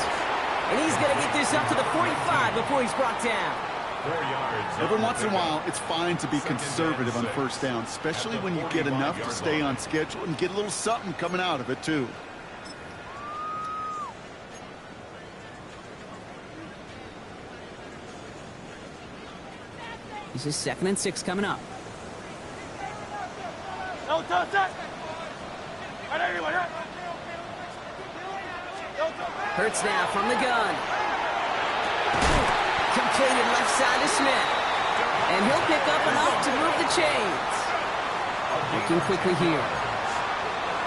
S3: And he's going to get this up to the 45 before he's brought down.
S4: 4 yards.
S5: Every once in a while, it's fine to be conservative on 1st down, especially when you get enough to stay on schedule and get a little something coming out of it, too.
S3: This is 2nd and 6 coming up. Hurts now from the gun. Completed left side to Smith. And he'll pick up enough to move the chains. Looking quickly here.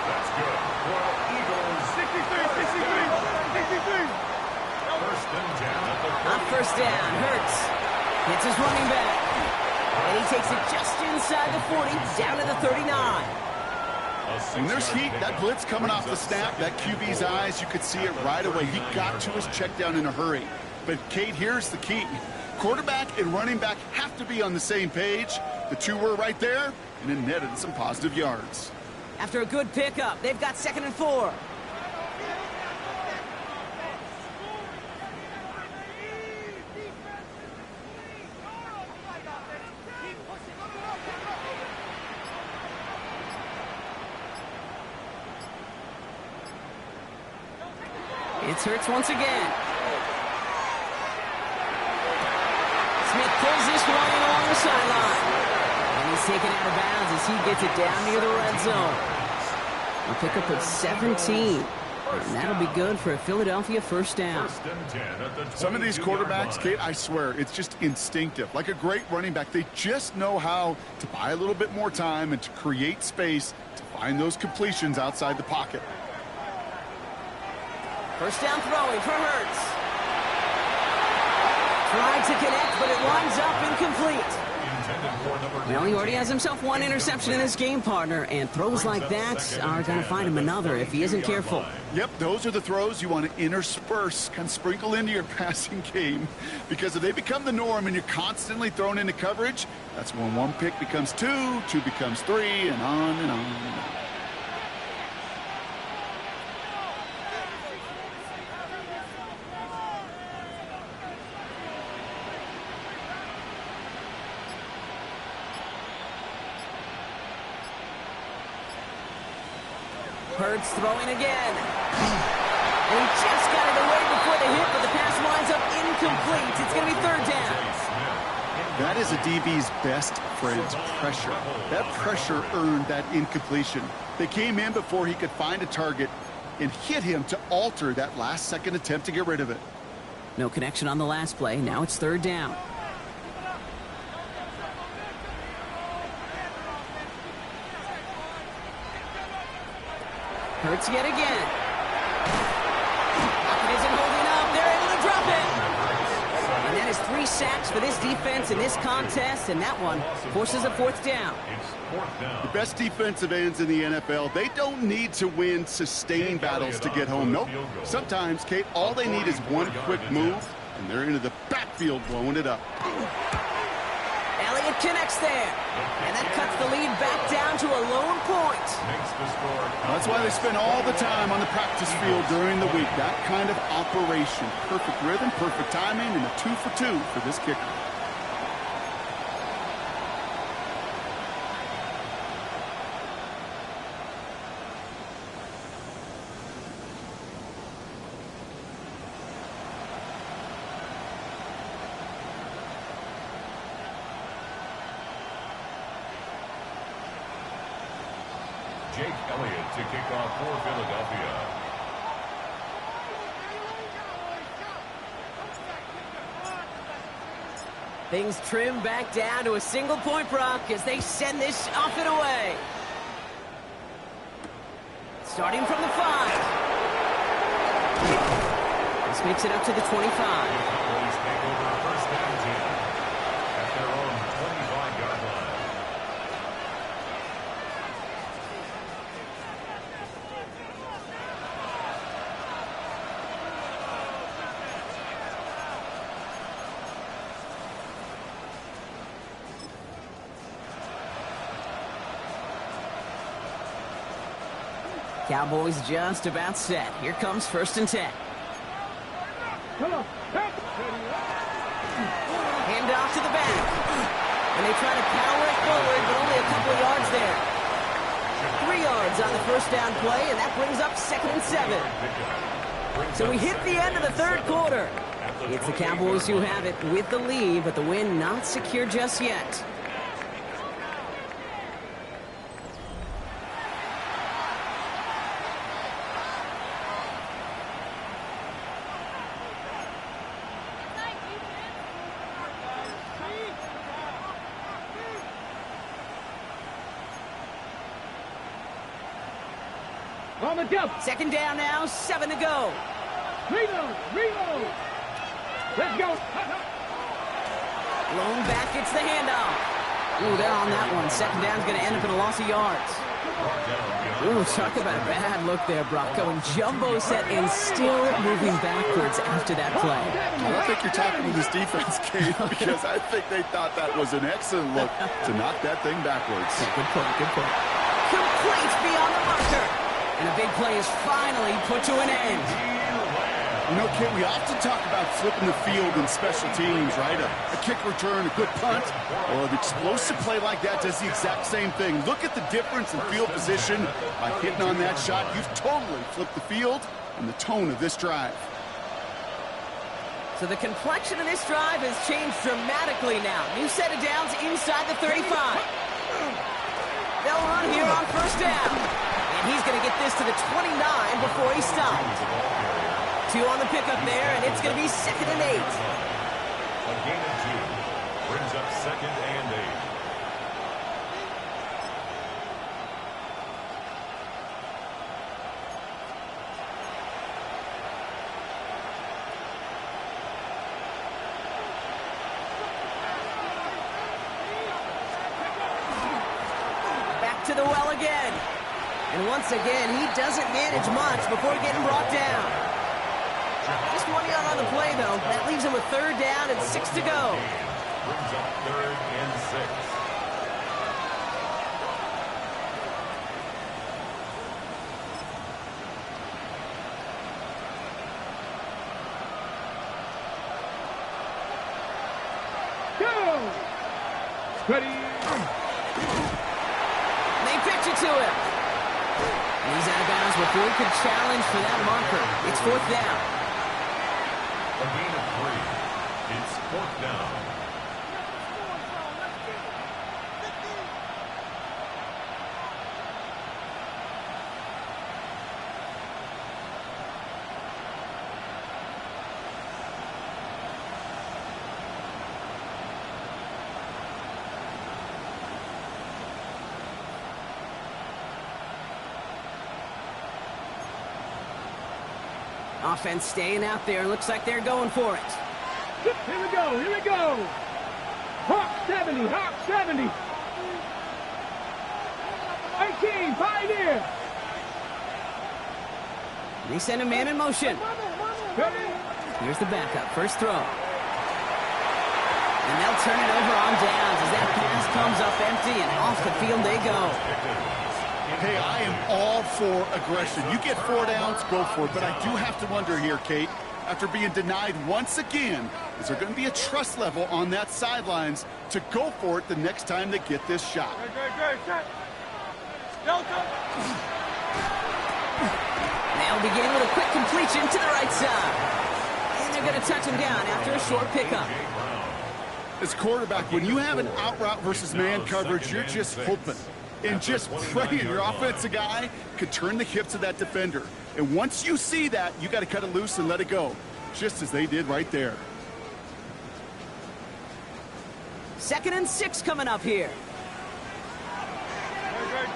S4: That's good. For Eagles.
S6: 63.
S4: 1st and 10 at the 30.
S3: On 1st down, Hurts hits his running back. And he takes it just inside the 40, down to the 39.
S5: When there's heat, that blitz coming off the snap, that QB's eyes, you could see it right away. He got to his check down in a hurry. But, Kate, here's the key. Quarterback and running back have to be on the same page. The two were right there, and it netted some positive yards.
S3: After a good pickup, they've got 2nd and 4. It's Hurts once again. Smith pulls this one in along the sideline. And he's taken out of bounds as he gets it down near the red zone. A pickup of 17. And that'll be good for a Philadelphia first down.
S5: Some of these quarterbacks, Kate, I swear, it's just instinctive. Like a great running back, they just know how to buy a little bit more time and to create space to find those completions outside the pocket.
S3: First down throwing for Hurts. Tried to connect, but it winds up incomplete. Well, he already has himself one interception in this game, partner, and throws like that are going to find him another if he isn't careful.
S5: Yep, those are the throws you want to intersperse, kind of sprinkle into your passing game, because if they become the norm and you're constantly thrown into coverage, that's when one pick becomes two, two becomes three, and on and on and on.
S3: Hurts throwing again. And he just got it away before the hit, but the pass winds up incomplete. It's going to be 3rd down.
S5: That is a DB's best friend, pressure. That pressure earned that incompletion. They came in before he could find a target and hit him to alter that last-second attempt to get rid of it.
S3: No connection on the last play. Now it's 3rd down. Hurts yet again. Pocket isn't holding up. They're able to drop it. And that is 3 sacks for this defense in this contest, and that one forces a 4th down.
S5: The best defensive ends in the NFL, they don't need to win sustained battles to get home. Nope. Sometimes, Kate, all they need is one quick move, and they're into the backfield blowing it up.
S3: Elliott connects there. And that cuts the lead back down to a lone point.
S5: That's why they spend all the time on the practice field during the week. That kind of operation. Perfect rhythm, perfect timing, and a 2 for 2 for this kicker.
S4: Jake Elliott to kick off for Philadelphia.
S3: Things trim back down to a single point, Brock, as they send this off and away. Starting from the 5. This makes it up to the 25.
S4: Cowboys take over first down 10 at their own 25-yard line.
S3: Cowboys just about set. Here comes 1st and 10.
S6: Come on.
S3: Hand off to the back. And they try to power it forward, but only a couple of yards there. 3 yards on the first down play, and that brings up 2nd and 7. So we hit the end of the 3rd quarter. It's the Cowboys who have it with the lead, but the win not secure just yet.
S6: On the jump.
S3: 2nd down now, 7 to go.
S6: Reload. Let's go.
S3: Blown back, it's the handoff. Ooh, they're on that one. 2nd down's going to end up in a loss of yards. Ooh, talk about a bad look there, Brock. Going jumbo set and still moving backwards after that play.
S5: I don't think you're talking to this defense, Kate, because I think they thought that was an excellent look to knock that thing backwards.
S3: Yeah, good point. Complete beyond the marker. And a big play is finally put to an end.
S5: You know, Kate, we often talk about flipping the field in special teams, right? A kick return, a good punt, or an explosive play like that does the exact same thing. Look at the difference in field position. By hitting on that shot, you've totally flipped the field and the tone of this drive.
S3: So the complexion of this drive has changed dramatically now. New set of downs inside the 35. They'll run here on 1st down. And he's going to get this to the 29 before he stops. 2 on the pickup there, and it's going to be 2nd and 8.
S4: A gain of 2 brings up 2nd and 8.
S3: Back to the well again. And once again, he doesn't manage much before getting brought down. Just 1 yard on the play, though. That leaves him with 3rd down and 6 to go.
S4: Brings up 3rd and 6.
S6: Go. Ready.
S3: They pitch it to him. And he's out of bounds before he could challenge for that marker. It's 4th down.
S4: A gain of 3. It's 4th down.
S3: Offense staying out there. Looks like they're going for it.
S6: Here we go. Hawk 70. 18, Pioneer.
S3: They send a man in motion.
S6: Ready.
S3: Here's the backup. First throw. And they'll turn it over on downs as that pass comes up empty, and off the field they go.
S5: Hey, I am all for aggression. You get 4 downs, go for it. But I do have to wonder here, Kate, after being denied once again, is there going to be a trust level on that sidelines to go for it the next time they get this shot?
S3: They'll begin with a quick completion to the right side. And they're going to touch him down after a short pickup.
S5: As quarterback, when you have an out route versus man coverage, you're just hoping and just praying your offensive guy could turn the hips of that defender. And once you see that, you got to cut it loose and let it go, just as they did right there.
S3: 2nd and 6 coming up here.
S6: Great.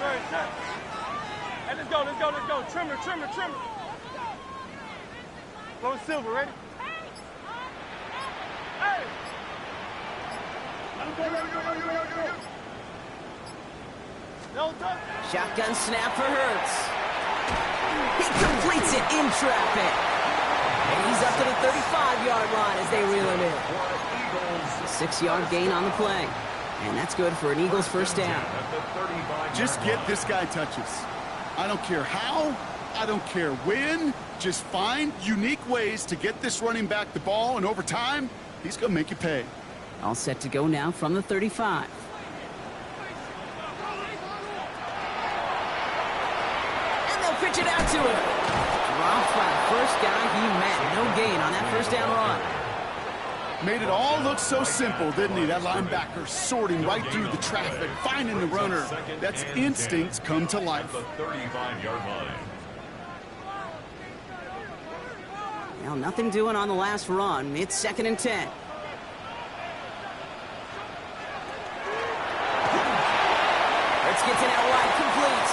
S6: Hey, let's go. Trimmer. Low silver, ready? Hey! No touch.
S3: Shotgun snap for Hurts. He completes it in traffic. And he's up to the 35-yard line as they reel him in. A 6-yard gain on the play. And that's good for an Eagles first down.
S5: Just get this guy touches. I don't care how, I don't care when. Just find unique ways to get this running back the ball, and over time, he's going to make you pay.
S3: All set to go now from the 35. And they'll pitch it out to him. Dropped by the first guy he met. No gain on that first down run.
S5: Made it all look so simple, didn't he? That linebacker sorting right through the traffic, finding the runner. That's instincts come to life.
S4: The 35-yard line.
S3: Well, nothing doing on the last run. It's 2nd and 10. Hurts gets it out wide, complete.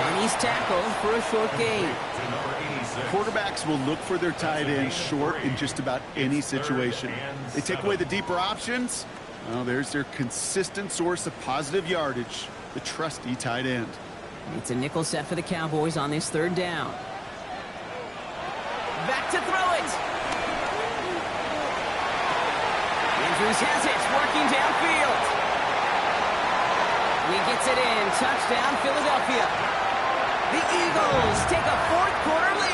S3: And he's tackled for a short gain.
S5: Quarterbacks will look for their tight end short in just about any situation. They take away the deeper options. Well, there's their consistent source of positive yardage, the trusty tight end.
S3: It's a nickel set for the Cowboys on this 3rd down. Back to throw it. Andrews has it, working downfield. He gets it in. Touchdown, Philadelphia. The Eagles take a 4th quarter lead.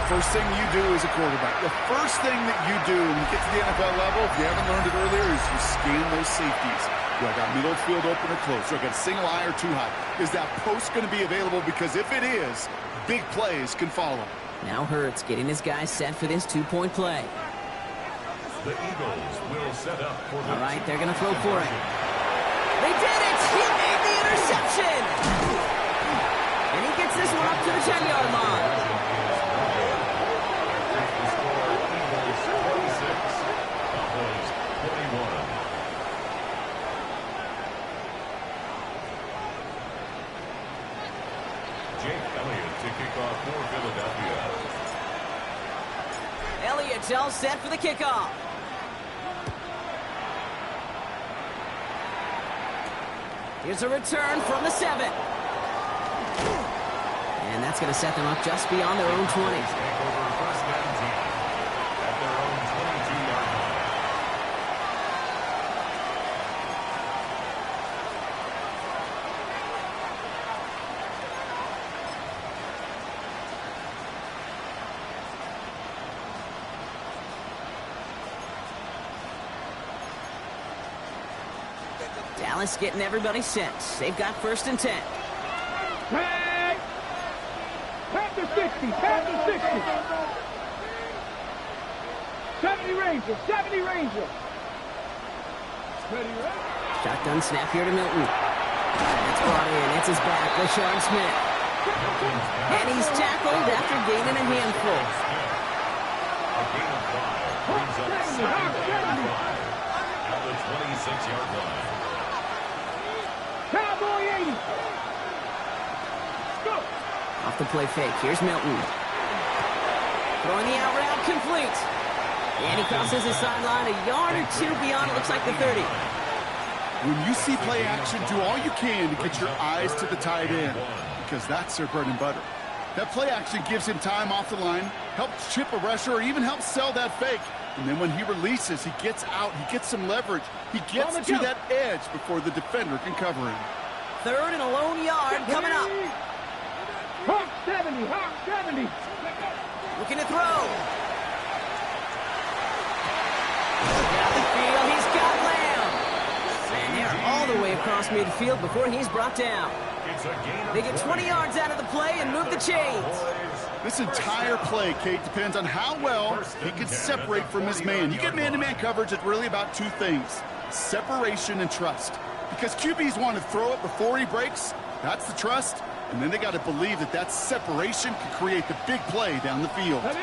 S5: First thing you do as a quarterback, the first thing that you do when you get to the NFL level, if you haven't learned it earlier, is you scan those safeties. Do I got middle field open or close? Do I got a single high or too high? Is that post going to be available? Because if it is, big plays can follow.
S3: Now Hurts getting his guys set for this 2-point play.
S4: The Eagles will set up for the...
S3: All right, they're going to throw for it. They did it! He made the interception! And he gets this one up to the 10-yard line. Elliott's all set for the kickoff. Here's a return from the 7. And that's going to set them up just beyond their own 20. Dallas getting everybody set. They've got 1st and 10.
S6: Tag! Pat the 60! Pat the 60! 70 Ranger! 70 Ranger!
S3: Shotgun snap here to Milton. It's brought in. It's his back. LaShawn Smith. And he's tackled after gaining a handful.
S4: A gain of 5 brings up 7 at the 26-yard line.
S6: Cowboy 80! Go!
S3: Off the play fake. Here's Milton. Throwing the out route complete. And he crosses the sideline a yard or 2 beyond, it looks like the 30.
S5: When you see play action, do all you can to get your eyes to the tight end, because that's their bread and butter. That play action gives him time off the line, helps chip a rusher, or even helps sell that fake. And then when he releases, he gets out, he gets some leverage. He gets to that edge before the defender can cover him.
S3: 3rd and a lone yard coming up.
S6: Hawk 70, Hawk 70.
S3: Looking to throw. Down the field, he's got Lamb. And they're all the way across midfield before he's brought down. They get 20 yards out of the play and move the chains.
S5: This entire play, Kate, depends on how well he can separate from his man. You get man-to-man coverage, it's really about 2 things: separation and trust. Because QBs want to throw it before he breaks. That's the trust. And then they got to believe that that separation can create the big play down the field.
S3: Out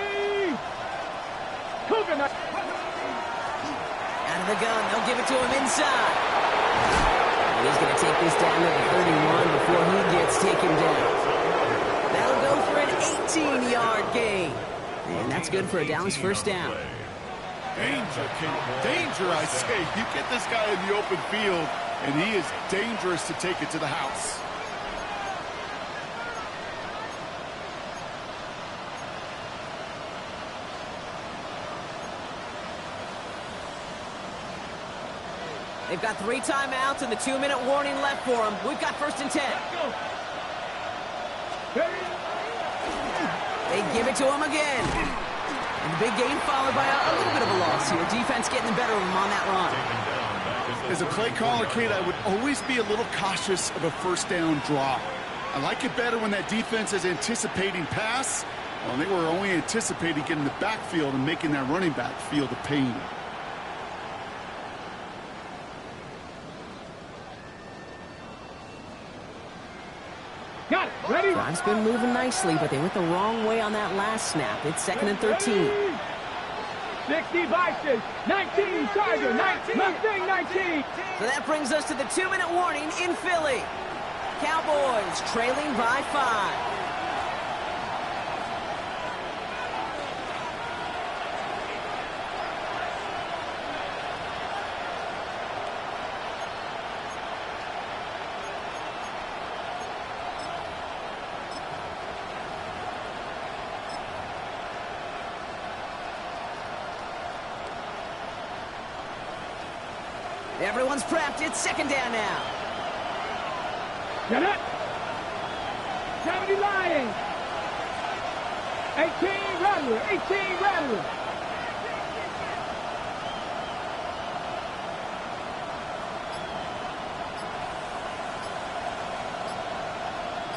S3: of the gun, they'll give it to him inside. And he's going to take this down to the 31 before he gets taken down. That'll go for an 18-yard gain. And that's good for a Dallas first down.
S5: Danger, Kate. Danger, I say. You get this guy in the open field, and he is dangerous to take it to the house.
S3: They've got 3 timeouts and the 2-minute warning left for them. We've got 1st and 10. They give it to him again. And the big gain followed by a little bit of a loss here. Defense getting the better of him on that run.
S5: As a play caller, Kate, I would always be a little cautious of a 1st down draw. I like it better when that defense is anticipating pass. Well, they were only anticipating getting the backfield and making that running back feel the pain.
S6: Got it. Ready?
S3: Drive's been moving nicely, but they went the wrong way on that last snap. It's 2nd and 13.
S6: 60 Vices, 19 Tiger, 19, Mustang 19.
S3: So that brings us to the 2-minute warning in Philly. Cowboys trailing by 5. Everyone's prepped. It's 2nd down now.
S6: Get it. 70 Lions. 18 Rattler. 18 Rattler.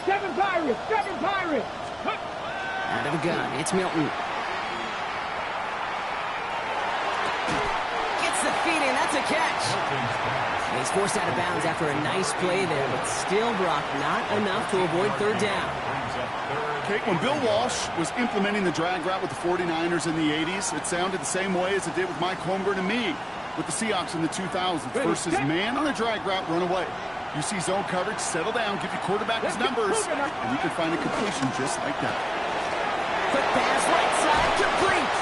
S6: Seven Pirates. 7 Pirates.
S3: Out of the gun. It's Milton. The feeding, that's a catch. He's forced out of bounds after a nice play there, but still, Brock, not enough to avoid 3rd down.
S5: Okay, when Bill Walsh was implementing the drag route with the 49ers in the 80s, it sounded the same way as it did with Mike Holmgren and me with the Seahawks in the 2000s versus man on a drag route, run away. You see zone coverage, settle down, give your quarterback his numbers, and you can find a completion just like that.
S3: Quick pass, right side, complete.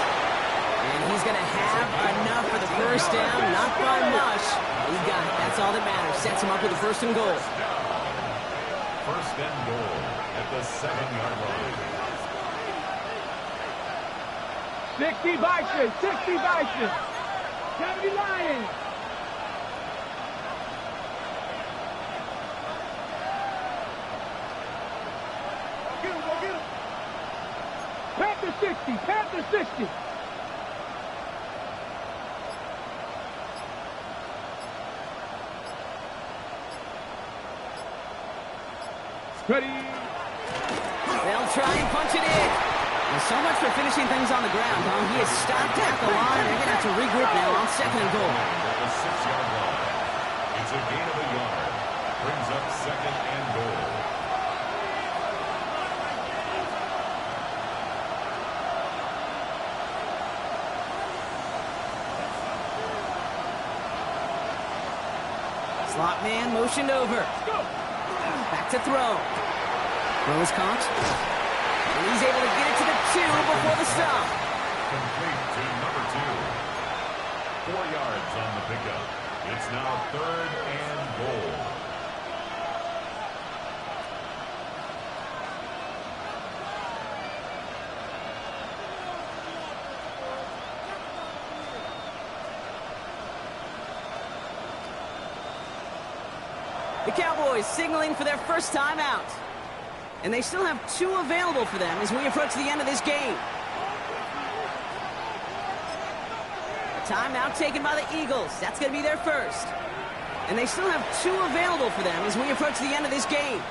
S3: And he's going to have enough for the 1st down, not by much. He got it. That's all that matters. Sets him up with a 1st and goal.
S4: 1st and goal at the 7-yard line.
S6: 60 Vices. 60 Vices. 70 Lions. Get him, go get him. Panther 60. Panther 60. Ready.
S3: They'll try and punch it in. And so much for finishing things on the ground, huh? He is stopped at the line. They're going to have to regroup now on 2nd and goal.
S4: At the 6-yard line. It's a gain of a yard. Brings up 2nd and goal.
S3: Slot man motioned over. Back to throw. Throw is caught. And he's able to get it to the 2 before the stop.
S4: Complete to number 2. 4 yards on the pickup. It's now 3rd and goal.
S3: The Cowboys signaling for their first time out. And they still have 2 available for them as we approach the end of this game. A timeout taken by the Eagles. That's going to be their first. And they still have 2 available for them as we approach the end of this game.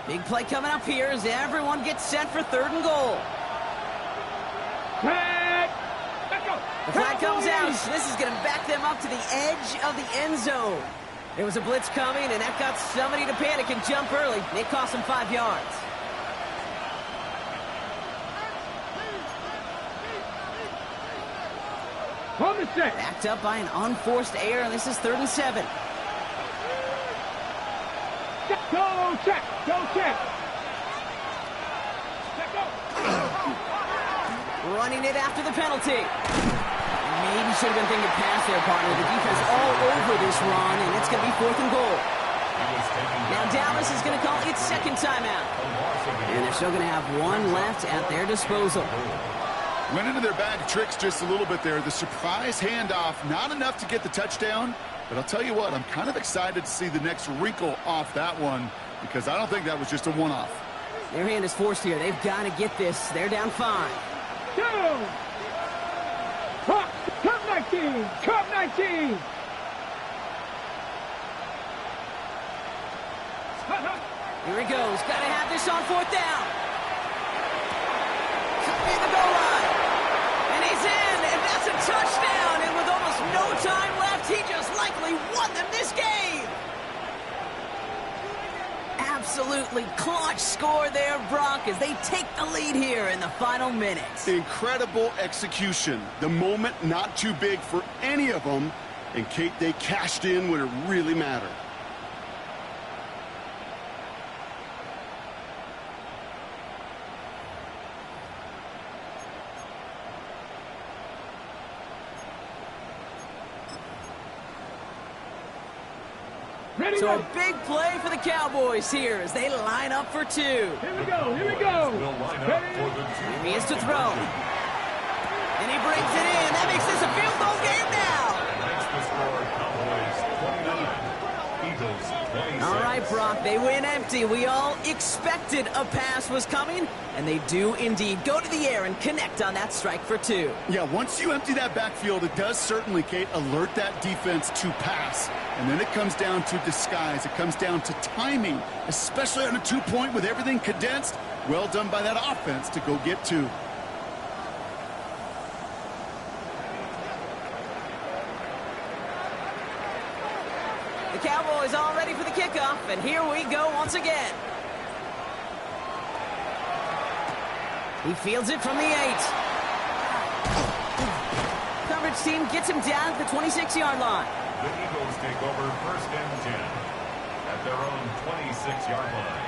S3: Big play coming up here as everyone gets set for 3rd and goal.
S6: Flag! Let's go!
S3: The flag comes out. This is going to back them up to the edge of the end zone. There was a blitz coming, and that got somebody to panic and jump early. It cost them 5 yards.
S6: Hold the set.
S3: Backed up by an unforced error, and this is 3rd and 7.
S6: Go check! Go check! Check go!
S3: Running it after the penalty. Maybe should have been thinking pass there, partner. The defense all over this run, and it's going to be 4th and goal. Now Dallas is going to call its 2nd timeout. And they're still going to have 1 left at their disposal.
S5: Went into their bag of tricks just a little bit there. The surprise handoff, not enough to get the touchdown. But I'll tell you what, I'm kind of excited to see the next wrinkle off that one because I don't think that was just a one-off.
S3: Their hand is forced here. They've got to get this. They're down 5.
S6: Go! Cup 19! Cup 19!
S3: Here he goes. Got to have this on 4th down. In the goal line. And he's in. And that's a touchdown. And with almost no time left, he just likely won them this game. Absolutely clutch score there, Brock, as they take the lead here in the final minutes.
S5: Incredible execution. The moment not too big for any of them. And, Kate, they cashed in when it really mattered.
S3: So a big play for the Cowboys here as they line up for 2.
S6: Here we go, here we go.
S3: Here he is to throw. And he brings it in. That makes this a field goal game now.
S4: Makes the score Cowboys 29, Eagles 26.
S3: All right, Brock, they win empty. We all expected a pass was coming, and they do indeed go to the air and connect on that strike for 2.
S5: Yeah, once you empty that backfield, it does certainly, Kate, alert that defense to pass. And then it comes down to disguise. It comes down to timing, especially on a 2-point with everything condensed. Well done by that offense to go get 2.
S3: The Cowboys all ready for the kickoff, and here we go once again. He fields it from the 8. Coverage team gets him down at the 26-yard line.
S4: The Eagles take over 1st and 10 at their own 26-yard line.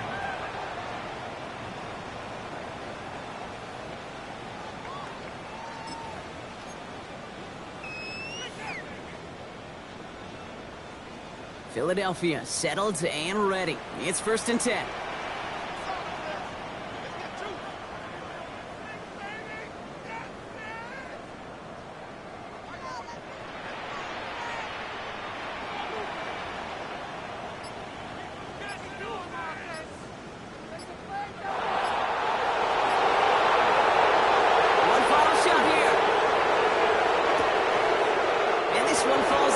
S3: Philadelphia settled and ready. It's 1st and 10. One final shot here. And this one falls